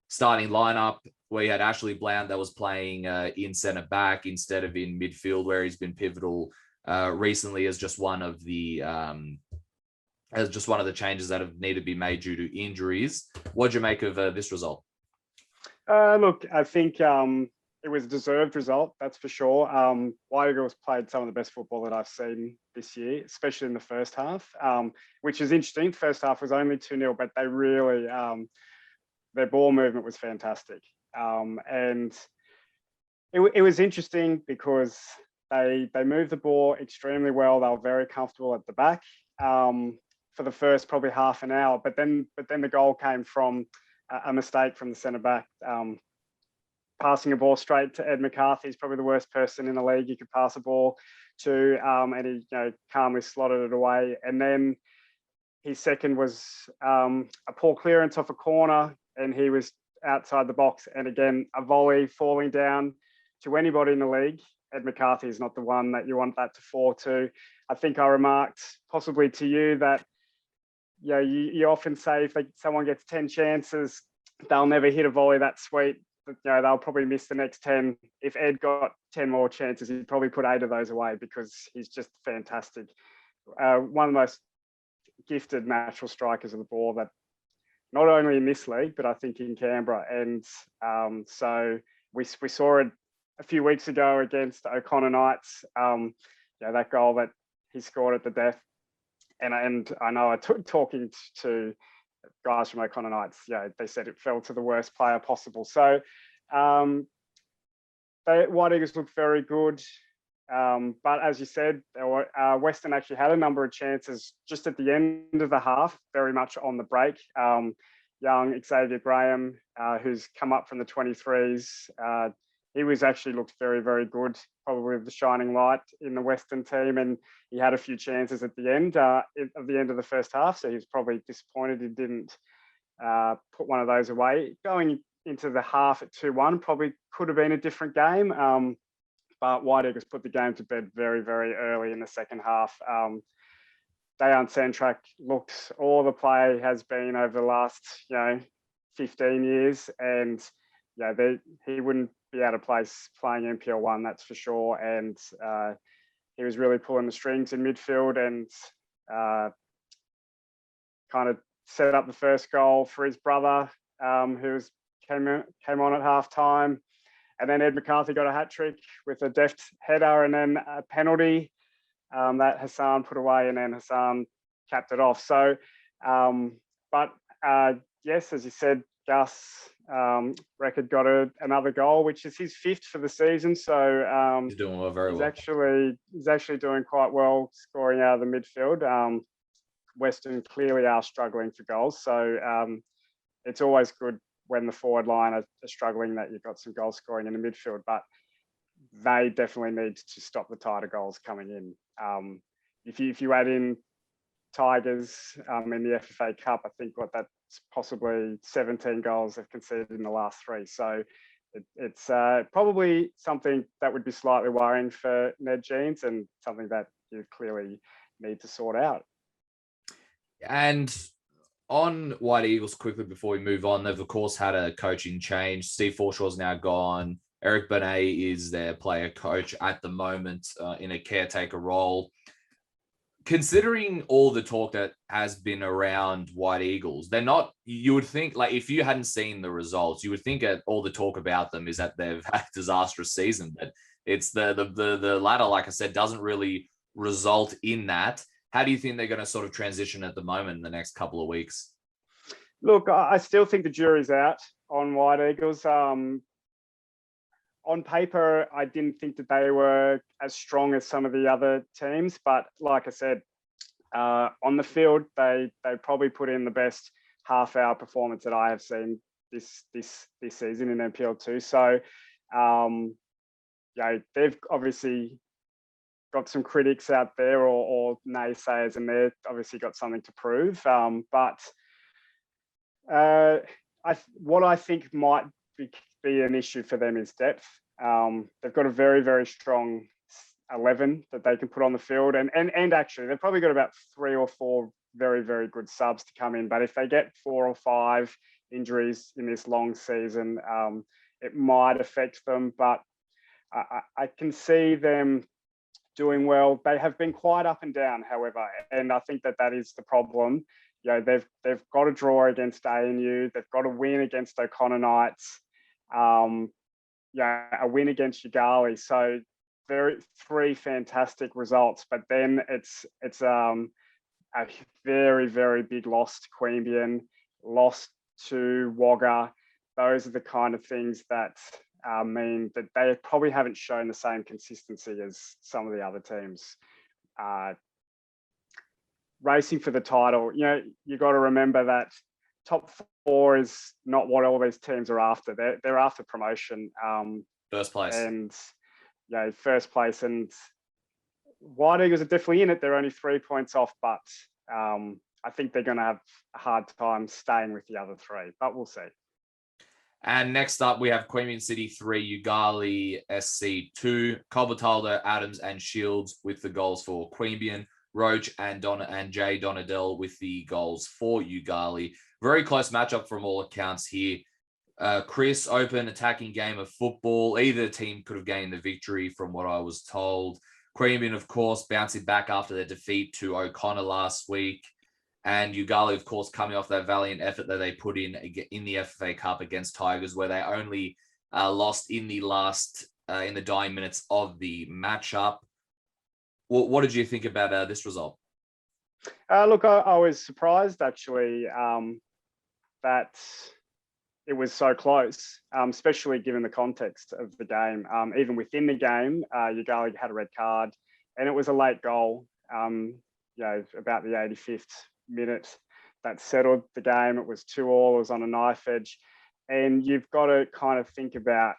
starting lineup, where you had Ashley Blount that was playing in centre back instead of in midfield, where he's been pivotal recently as just one of the as just one of the changes that have needed to be made due to injuries. What do you make of this result? Look, I think it was a deserved result, that's for sure. White Eagles played some of the best football that I've seen this year, especially in the first half, which is interesting. First half was only 2-0, but they really, their ball movement was fantastic. And it was interesting because they moved the ball extremely well. They were very comfortable at the back for the first probably half an hour, but then the goal came from a mistake from the centre back, passing a ball straight to Ed McCarthy. He's probably the worst person in the league you could pass a ball to, and he calmly slotted it away. And then his second was a poor clearance off a corner, and he was outside the box. And again, a volley falling down to anybody in the league. Ed McCarthy is not the one that you want that to fall to. I think I remarked possibly to you that you often say if someone gets 10 chances, they'll never hit a volley that sweet. They'll probably miss the next 10. If Ed got 10 more chances, he'd probably put 8 of those away because he's just fantastic. One of the most gifted natural strikers of the ball, that not only in this league, but I think in Canberra. And so we saw it a few weeks ago against O'Connor Knights, that goal that he scored at the death. And I know talking to guys from O'Connor Knights, they said it fell to the worst player possible. So White Eagles looked very good. But as you said, Weston actually had a number of chances just at the end of the half, very much on the break. Young Xavier Graham, who's come up from the 23s, he was actually looked very, very good, probably the shining light in the Western team. And he had a few chances at the end of the first half. So he's probably disappointed he didn't put one of those away. Going into the half at 2-1 probably could have been a different game. But White Eagles put the game to bed very, very early in the second half. Dejan Centrak looks all the play has been over the last, 15 years. And he wouldn't be out of place playing NPL1, that's for sure. And he was really pulling the strings in midfield and kind of set up the first goal for his brother, who came on at half time. And then Ed McCarthy got a hat trick with a deft header and then a penalty that Hassan put away, and then Hassan capped it off. So, yes, as you said, Gus Record got another goal, which is his 5th for the season. So he's doing well, he's actually doing quite well, scoring out of the midfield. Western clearly are struggling for goals, so it's always good when the forward line are struggling that you've got some goal scoring in the midfield, but they definitely need to stop the tide of goals coming in. If you add in Tigers in the FFA Cup, I think that's possibly 17 goals they've conceded in the last 3. So it's probably something that would be slightly worrying for Ned Jeans, and something that you clearly need to sort out. And on White Eagles, quickly before we move on, they've of course had a coaching change. Steve Forshaw's now gone. Eric Benet is their player coach at the moment in a caretaker role. Considering all the talk that has been around White Eagles, they're not, you would think, like, if you hadn't seen the results, you would think that all the talk about them is that they've had a disastrous season, but it's the latter, like I said, doesn't really result in that. How do you think they're going to sort of transition at the moment in the next couple of weeks? Look, I still think the jury's out on White Eagles. On paper, I didn't think that they were as strong as some of the other teams, but like I said, on the field, they probably put in the best half-hour performance that I have seen this season in NPL2. So, they've obviously got some critics out there or naysayers, and they've obviously got something to prove. But what I think might be an issue for them is depth. They've got a very, very strong 11 that they can put on the field, and actually they've probably got about 3 or 4 very, very good subs to come in. But if they get 4 or 5 injuries in this long season, it might affect them. But I can see them doing well. They have been quite up and down, however, and I think that is the problem. You know, they've got a draw against ANU, they've got a win against O'Connor-Knights, a win against Yoogali. So three fantastic results, but then it's a very, very big loss to Queanbeyan, loss to Wagga. Those are the kind of things that mean that they probably haven't shown the same consistency as some of the other teams. Racing for the title, you know, you got to remember that top four is not what all these teams are after. They're after promotion. First place. And first place. And White Eagles are definitely in it. They're only 3 points off, but I think they're going to have a hard time staying with the other three, but we'll see. And next up, we have Queanbeyan City 3, Yoogali SC 2, Cobertaldo, Adams, and Shields with the goals for Queanbeyan, Roach and Jay Donadell with the goals for Yoogali. Very close matchup from all accounts here. Chris, open attacking game of football. Either team could have gained the victory from what I was told. Queanbeyan, of course, bouncing back after their defeat to O'Connor last week. And Yoogali, of course, coming off that valiant effort that they put in the FA Cup against Tigers, where they only lost in the dying minutes of the matchup. What did you think about this result? Look, I was surprised actually that it was so close, especially given the context of the game. Even within the game, Yoogali had a red card, and it was a late goal. About the 85th minute that settled the game. It was 2-2. It was on a knife edge, and you've got to kind of think about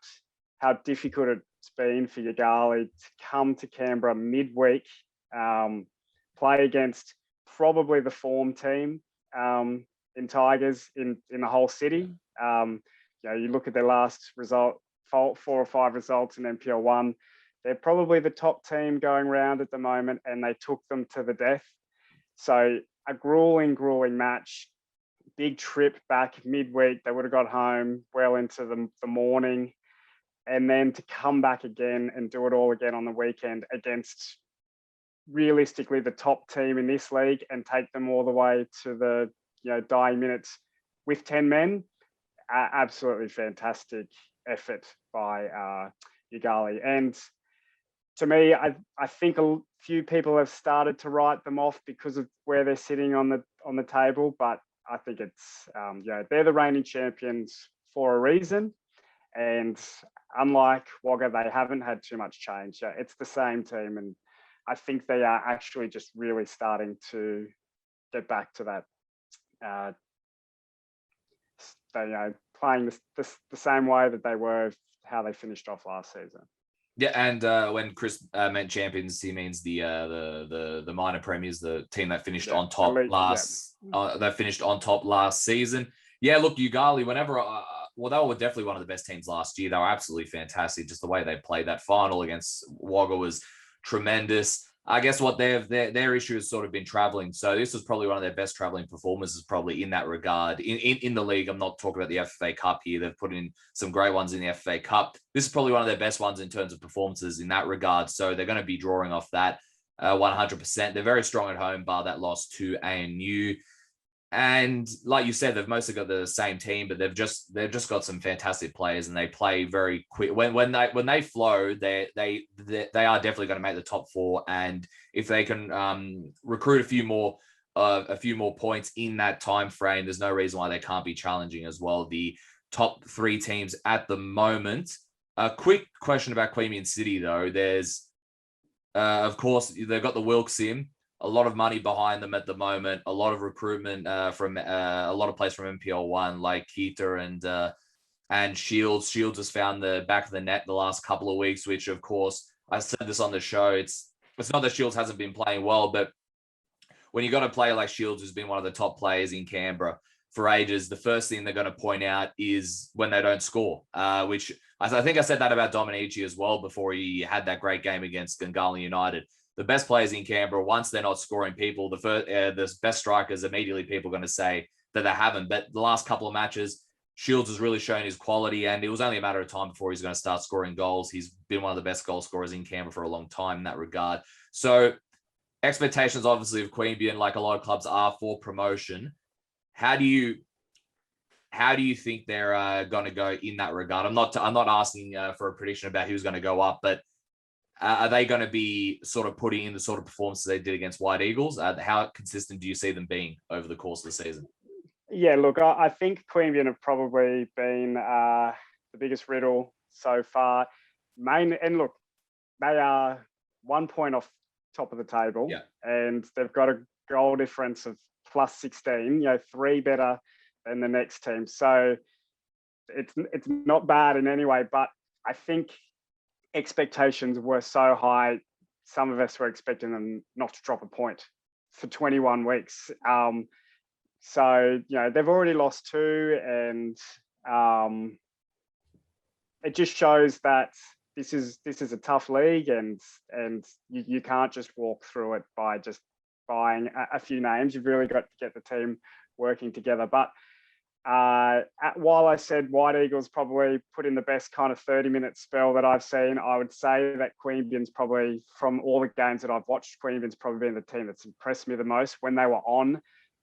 how difficult it's been for Yoogali to come to Canberra midweek, play against probably the form team in Tigers in the whole city. You look at their last result, 4 or 5 results in NPL1. They're probably the top team going round at the moment, and they took them to the death. So a grueling match, big trip back midweek. They would have got home well into the morning, and then to come back again and do it all again on the weekend against realistically the top team in this league and take them all the way to the dying minutes with 10 men. Absolutely fantastic effort by Yoogali. And to me, I think a few people have started to write them off because of where they're sitting on the table, but I think it's they're the reigning champions for a reason, and unlike Wagga, they haven't had too much change. It's the same team, and I think they are actually just really starting to get back to that. Playing the same way that they were, how they finished off last season. Yeah, and when Chris meant champions, he means the minor premiers, the team that finished on top that finished on top last season. Yeah, look, Yoogali, they were definitely one of the best teams last year. They were absolutely fantastic. Just the way they played that final against Wagga was tremendous. I guess what their issue has sort of been traveling. So this was probably one of their best traveling performances, probably in that regard. In the league, I'm not talking about the FA Cup here. They've put in some great ones in the FA Cup. This is probably one of their best ones in terms of performances in that regard. So they're going to be drawing off that 100%. They're very strong at home, bar that loss to ANU. And like you said, they've mostly got the same team, but they've just got some fantastic players, and they play very quick. When they flow, they are definitely going to make the top 4. And if they can recruit a few more points in that time frame, there's no reason why they can't be challenging as well the top 3 teams at the moment. A quick question about Queanbeyan City though. There's of course they've got the Wilkes in. A lot of money behind them at the moment. A lot of recruitment from a lot of players from NPL1 like Keita and Shields. Shields has found the back of the net the last couple of weeks, which of course I said this on the show. It's not that Shields hasn't been playing well, but when you got a player like Shields, who's been one of the top players in Canberra for ages, the first thing they're going to point out is when they don't score, which I think I said that about Dominici as well before he had that great game against Gungahlin United. The best players in Canberra, once they're not scoring people, the best strikers, immediately people are going to say that they haven't. But the last couple of matches, Shields has really shown his quality, and it was only a matter of time before he's going to start scoring goals. He's been one of the best goal scorers in Canberra for a long time in that regard. So expectations, obviously, of Queanbeyan, like a lot of clubs, are for promotion. How do you think they're going to go in that regard? I'm not asking for a prediction about who's going to go up, but are they going to be sort of putting in the sort of performances they did against White Eagles? How consistent do you see them being over the course of the season? Yeah, look, I think Queanbeyan have probably been the biggest riddle so far. And look, they are 1 point off top of the table, and they've got a goal difference of plus 16. 3 better than the next team. So it's not bad in any way, but I think expectations were so high. Some of us were expecting them not to drop a point for 21 weeks. So, they've already lost 2, and it just shows that this is a tough league, and you can't just walk through it by just buying a few names. You've really got to get the team working together. But while I said White Eagles probably put in the best kind of 30-minute spell that I've seen, I would say that Queanbeyan's probably, from all the games that I've watched, Queanbeyan's probably been the team that's impressed me the most. When they were on,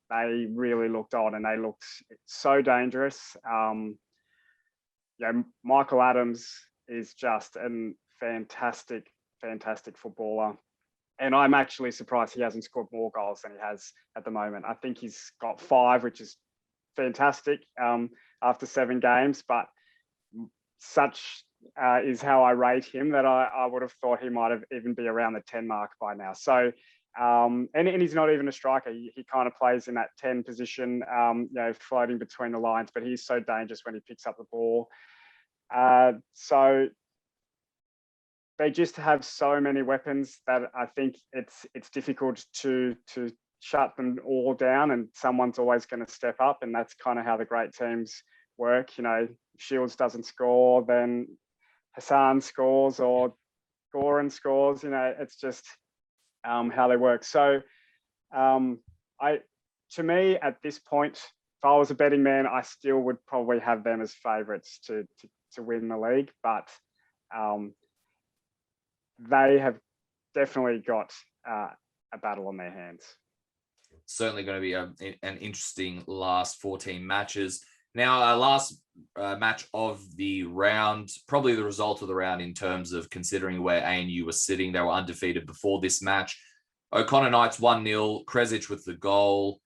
they really looked on, and they looked so dangerous. Michael Adams is just a fantastic footballer. And I'm actually surprised he hasn't scored more goals than he has at the moment. I think he's got 5, which is fantastic after 7 games, but such is how I rate him that I would have thought he might have even be around the 10 mark by now. So, and he's not even a striker. He kind of plays in that 10 position, floating between the lines, but he's so dangerous when he picks up the ball. So they just have so many weapons that I think it's difficult to shut them all down, and someone's always going to step up, and that's kind of how the great teams work. If Shields doesn't score, then Hassan scores, or Goran scores. It's just how they work. So to me at this point, if I was a betting man, I still would probably have them as favourites to win the league, but they have definitely got a battle on their hands. Certainly going to be an interesting last 14 matches. Now, our last match of the round, probably the result of the round in terms of considering where ANU was sitting. They were undefeated before this match. O'Connor Knights 1-0, Kresic with the goal.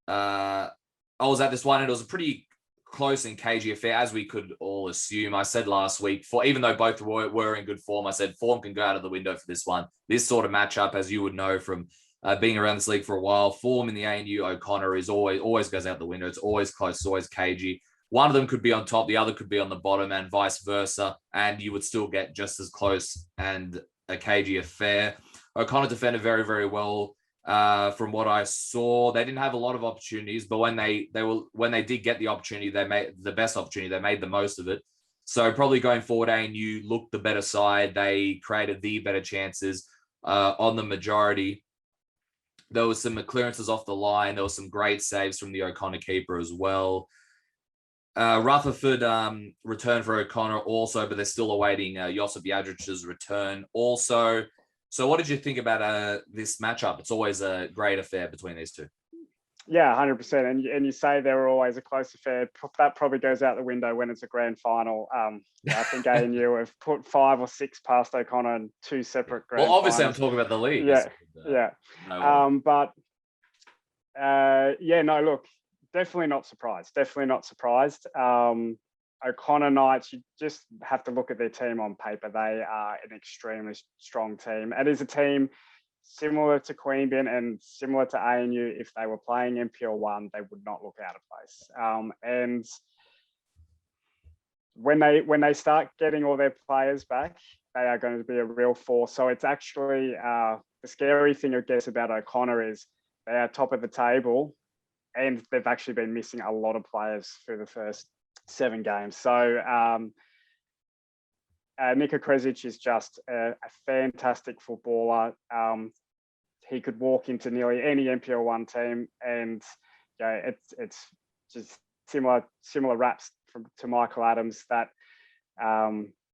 I was at this one, and it was a pretty close and cagey affair, as we could all assume. I said last week, even though both were in good form, I said form can go out of the window for this one. This sort of matchup, as you would know from being around this league for a while, form in the ANU O'Connor is always goes out the window. It's always close, it's always cagey. One of them could be on top, the other could be on the bottom, and vice versa, and you would still get just as close and a cagey affair. O'Connor defended very, very well. From what I saw, they didn't have a lot of opportunities, but when they did get the opportunity, they made the best opportunity. They made the most of it. So probably going forward, ANU looked the better side. They created the better chances on the majority. There was some clearances off the line. There was some great saves from the O'Connor keeper as well. Rutherford returned for O'Connor also, but they're still awaiting Josip Jadric's return also. So what did you think about this matchup? It's always a great affair between these two. Yeah, 100%. And you say they were always a close affair. That probably goes out the window when it's a grand final. I think ANU have put 5 or 6 past O'Connor in 2 separate grand finals. Well, obviously, I'm talking about the league. Yeah. Look, definitely not surprised. O'Connor Knights, you just have to look at their team on paper. They are an extremely strong team. It is a team similar to Queanbeyan and similar to ANU. If they were playing NPL1, they would not look out of place. And when they start getting all their players back, they are going to be a real force. So it's actually the scary thing, I guess, about O'Connor is they are top of the table, and they've actually been missing a lot of players through the first 7 games. So Niko Kresic is just a fantastic footballer. He could walk into nearly any NPL1 team, and it's just similar raps to Michael Adams that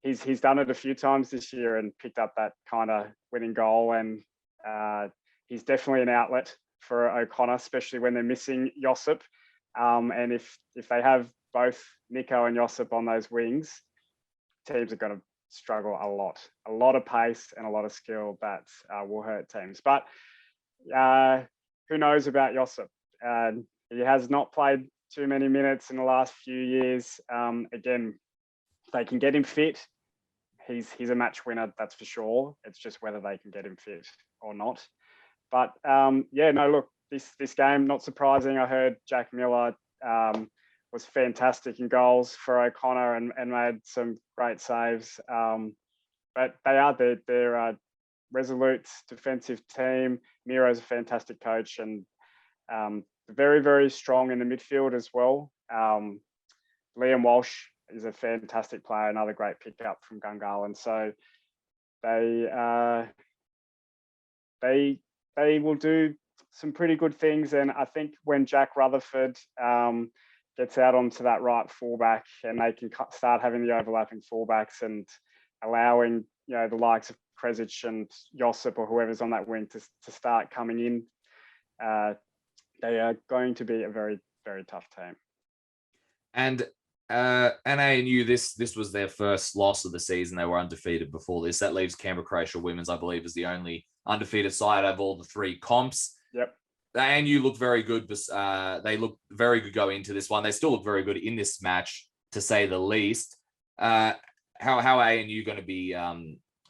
he's done it a few times this year and picked up that kind of winning goal, and he's definitely an outlet for O'Connor, especially when they're missing Josip. And if they have both Nico and Josip on those wings, teams are going to struggle a lot. A lot of pace and a lot of skill that will hurt teams. But who knows about Josip? He has not played too many minutes in the last few years. Again, if they can get him fit, he's a match winner, that's for sure. It's just whether they can get him fit or not. But look, this game, not surprising. I heard Jack Miller was fantastic in goals for O'Connor and made some great saves. But they're a resolute defensive team. Miro's a fantastic coach and very, very strong in the midfield as well. Liam Walsh is a fantastic player, another great pickup from Gungahlin. So they will do some pretty good things. And I think when Jack Rutherford gets out onto that right fullback and they can start having the overlapping fullbacks and allowing, the likes of Kresic and Josip or whoever's on that wing to start coming in, they are going to be a very, very tough team. And ANU, this was their first loss of the season. They were undefeated before this. That leaves Canberra Croatia Women's, I believe, as the only undefeated side of all the three comps. Yep. ANU look very good, but they look very good going into this one. They still look very good in this match, to say the least. How are ANU going to be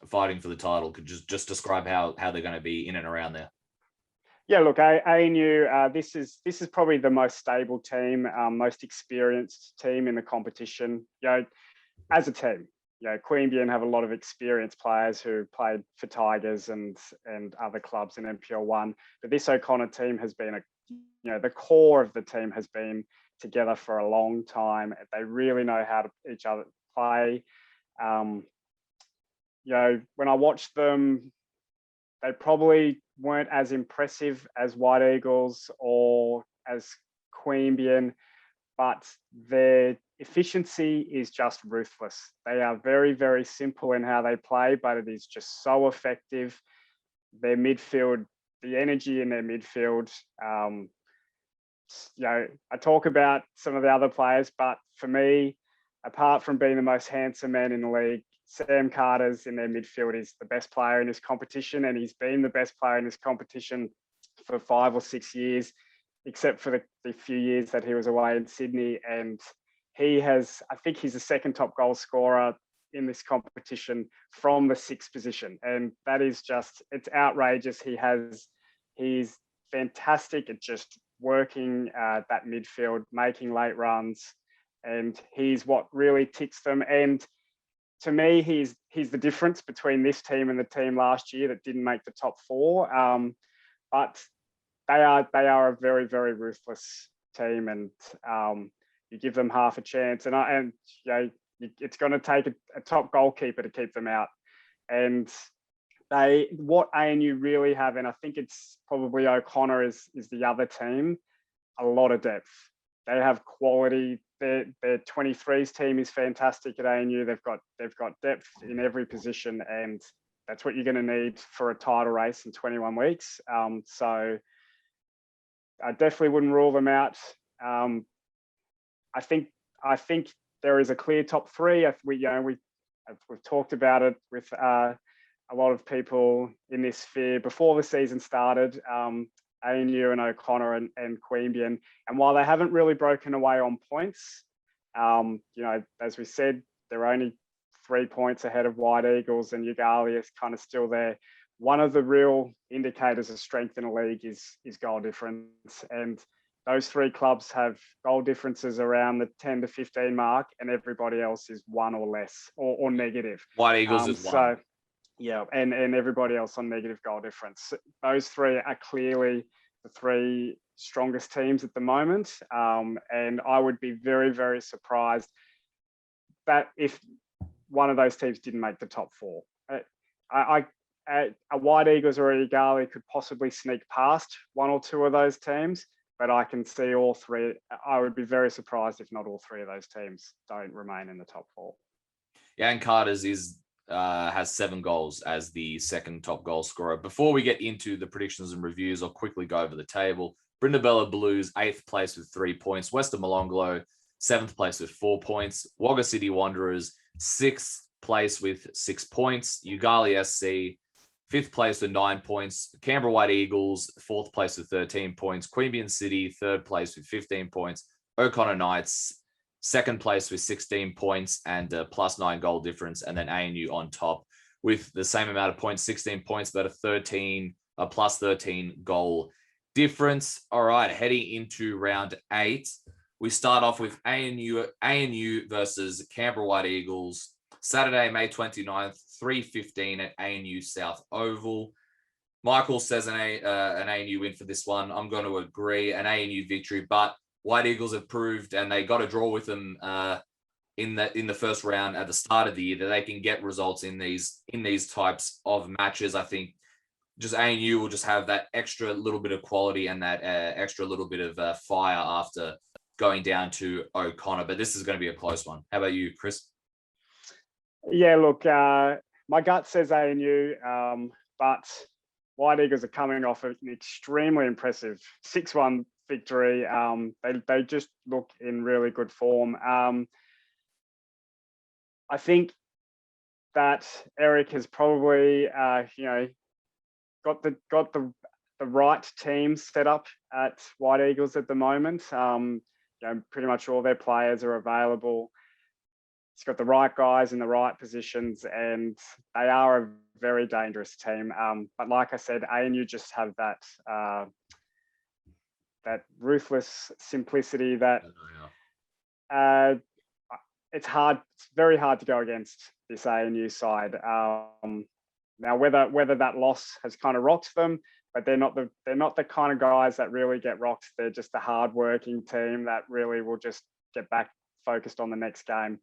fighting for the title? Could just describe how they're going to be in and around there. Yeah, look, ANU, this is probably the most stable team, most experienced team in the competition. As a team, Queanbeyan have a lot of experienced players who played for Tigers and other clubs in NPL1. But this O'Connor team has been the core of the team has been together for a long time. They really know how to each other play. When I watched them, they probably weren't as impressive as White Eagles or as Queanbeyan, but their efficiency is just ruthless. They are very, very simple in how they play, but it is just so effective. Their midfield, the energy in their midfield, I talk about some of the other players, but for me, apart from being the most handsome man in the league, Sam Carter's in their midfield is the best player in this competition, and he's been the best player in this competition for 5 or 6 years, except for the few years that he was away in Sydney. And I think he's the second top goal scorer in this competition from the 6th position. And that is it's outrageous. He's fantastic at just working that midfield, making late runs, and he's what really ticks them. And to me, he's the difference between this team and the team last year that didn't make the top 4. But they are a very, very ruthless team, and you give them half a chance, and it's going to take a top goalkeeper to keep them out. And what ANU really have, and I think it's probably O'Connor is the other team, a lot of depth. They have quality. Their 23s team is fantastic at ANU. They've got depth in every position, and that's what you're going to need for a title race in 21 weeks. So I definitely wouldn't rule them out. I think there is a clear top 3. We've talked about it with a lot of people in this sphere before the season started. ANU and O'Connor and Queanbeyan. And while they haven't really broken away on points, as we said, they're only 3 points ahead of White Eagles, and Yoogali is kind of still there. One of the real indicators of strength in a league is goal difference. And those 3 clubs have goal differences around the 10 to 15 mark, and everybody else is 1 or less or negative. White Eagles is 1. So, yeah, and everybody else on negative goal difference. Those 3 are clearly the 3 strongest teams at the moment. And I would be very, very surprised that if one of those teams didn't make the top 4. A White Eagles or a Yoogali could possibly sneak past 1 or 2 of those teams, but I can see all three. I would be very surprised if not all three of those teams don't remain in the top four. Yeah, and Carter's has 7 goals as the second top goal scorer. Before we get into the predictions and reviews, I'll quickly go over the table. Brindabella Blues, 8th place with 3 points. Western Molonglo, 7th place with 4 points. Wagga City Wanderers, 6th place with 6 points. Yoogali SC, 5th place with 9 points. Canberra White Eagles, 4th place with 13 points. Queanbeyan City, 3rd place with 15 points. O'Connor Knights, 2nd place with 16 points and a +9 goal difference. And then ANU on top with the same amount of points, 16 points, but a +13 goal difference. All right, heading into round 8. We start off with ANU versus Canberra White Eagles. Saturday, May 29th, 3:15 at ANU South Oval. Michael says an ANU win for this one. I'm going to agree, an ANU victory, but White Eagles have proved, and they got a draw with them in the first round at the start of the year, that they can get results in these types of matches. I think just ANU will just have that extra little bit of quality and that extra little bit of fire after going down to O'Connor. But this is going to be a close one. How about you, Chris? Yeah, look, my gut says ANU, but White Eagles are coming off an extremely impressive 6-1 victory. They just look in really good form. I think that Eric has probably, got the right team set up at White Eagles at the moment. Pretty much all their players are available. He's got the right guys in the right positions, and they are a very dangerous team. But like I said, ANU just have that ruthless simplicity that it's very hard to go against this ANU side. Now, whether that loss has kind of rocked them, but they're not the kind of guys that really get rocked. They're just a hard-working team that really will just get back focused on the next game.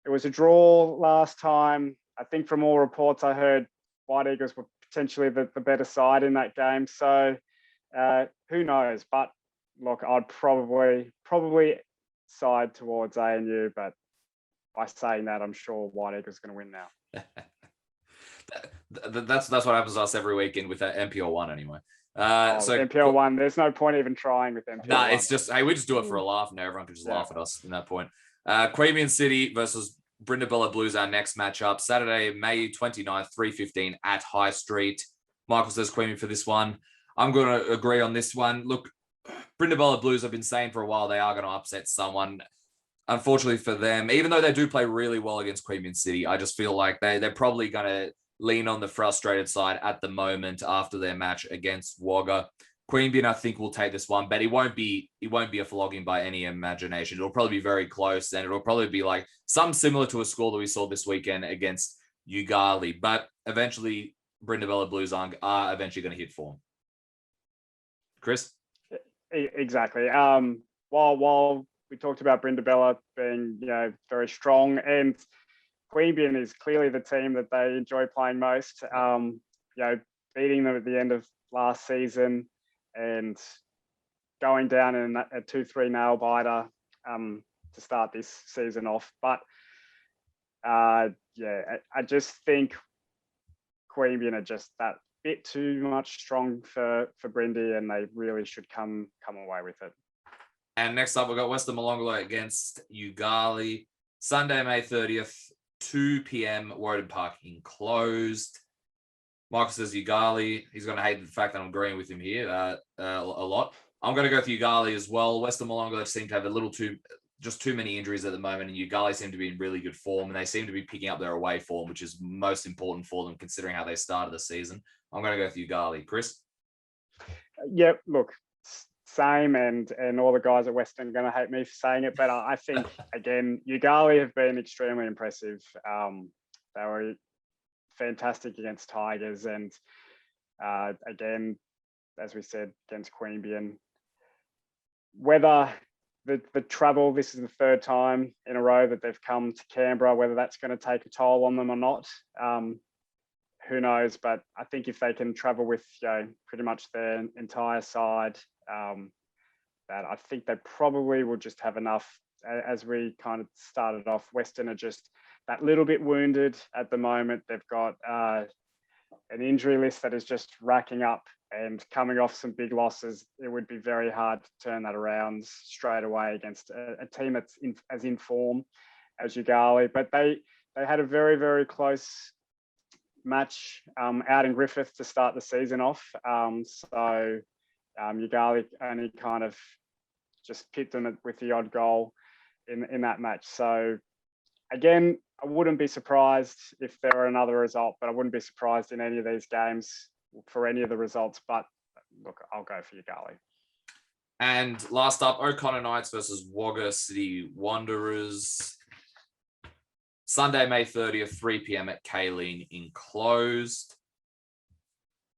It was a draw last time. I think from all reports I heard, White Eagles were potentially the better side in that game. So who knows? But look, I'd probably side towards ANU, but by saying that, I'm sure White Eagles going to win now. That's what happens to us every weekend with that NPL1 anyway. So NPL1, there's no point even trying with NPL1. Nah, it's just, hey, we just do it for a laugh now. Everyone can just laugh at us in that point. Queanbeyan City versus Brindabella Blues, our next matchup. Saturday, May 29th, 3:15 at High Street. Michael says Queanbeyan for this one. I'm going to agree on this one. Look, Brindabella Blues have been saying for a while they are going to upset someone. Unfortunately for them, even though they do play really well against Queanbeyan City, I just feel like they're probably going to lean on the frustrated side at the moment after their match against Wagga. Queanbeyan, I think, will take this one, but it won't be a flogging by any imagination. It'll probably be very close, and it'll probably be like some similar to a score that we saw this weekend against Yoogali. But eventually, Brindabella Blues are eventually going to hit form. Chris? Exactly. While we talked about Brindabella being, very strong, and Queanbeyan is clearly the team that they enjoy playing most. Beating them at the end of last season and going down in a 2-3 nail biter to start this season off. But I just think Queanbeyan are just that bit too much strong for Brindy, and they really should come away with it. And next up, we've got Western Molonglo against Yoogali. Sunday, May 30th, 2 p.m. Woden Park enclosed. Michael says Yoogali. He's going to hate the fact that I'm agreeing with him here a lot. I'm going to go with Yoogali as well. Western Molonglo seem to have too many injuries at the moment, and Yoogali seem to be in really good form, and they seem to be picking up their away form, which is most important for them considering how they started the season. I'm going to go with Yoogali. Chris? Yep, look, same, and all the guys at Western are going to hate me for saying it, but I think, again, Yoogali have been extremely impressive. They were fantastic against Tigers, and again, as we said, against Queanbeyan. Whether the travel, this is the 3rd time in a row that they've come to Canberra, whether that's going to take a toll on them or not, who knows? But I think if they can travel with pretty much their entire side, that I think they probably will just have enough. As we kind of started off, Western are just that little bit wounded at the moment. They've got an injury list that is just racking up, and coming off some big losses, it would be very hard to turn that around straight away against a team that's as in form as Yoogali. But they had a very, very close match out in Griffith to start the season off. So Yoogali only kind of just pipped them with the odd goal in that match. So again, I wouldn't be surprised if there were another result, but I wouldn't be surprised in any of these games for any of the results. But look, I'll go for Yoogali. And last up, O'Connor Knights versus Wagga City Wanderers. Sunday, May 30th, 3 p.m. at Queanbeyan enclosed.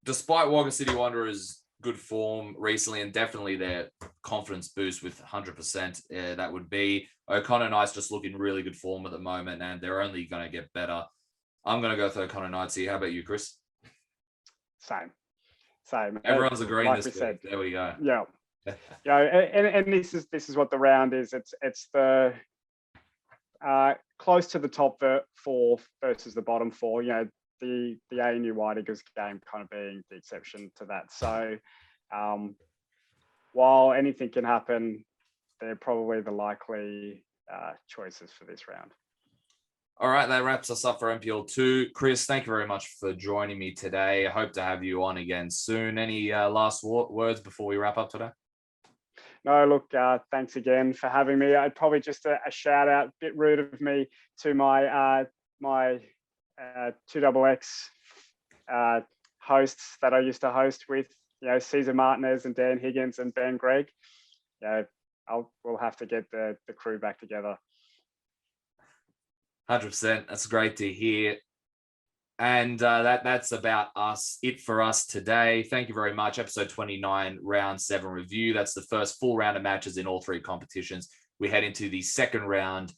Despite Wagga City Wanderers' good form recently, and definitely their confidence boost with 100%, that would be O'Connor Knights just looking really good form at the moment, and they're only going to get better. I'm going to go with O'Connor Knights here. How about you, Chris? Same. Everyone's agreeing like this we said. There we go. Yeah. Yeah, and this is what the round is. It's the close to the top four versus the bottom four. You know, the ANU White Eagles game kind of being the exception to that. So while anything can happen, they're probably the likely choices for this round. All right, that wraps us up for NPL2. Chris, thank you very much for joining me today. I hope to have you on again soon. Any last words before we wrap up today? No, look, thanks again for having me. I'd probably just a shout out, a bit rude of me, to my 2XX hosts that I used to host with, you know, Cesar Martinez and Dan Higgins and Ben Gregg. You know, we'll have to get the crew back together. 100%. That's great to hear. And that's about it for us today. Thank you very much. Episode 29, round 7 review. That's the first full round of matches in all 3 competitions. We head into the second round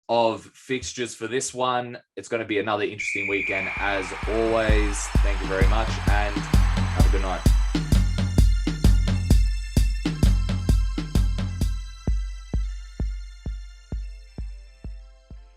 of fixtures for this one. It's going to be another interesting weekend as always. Thank you very much and have a good night.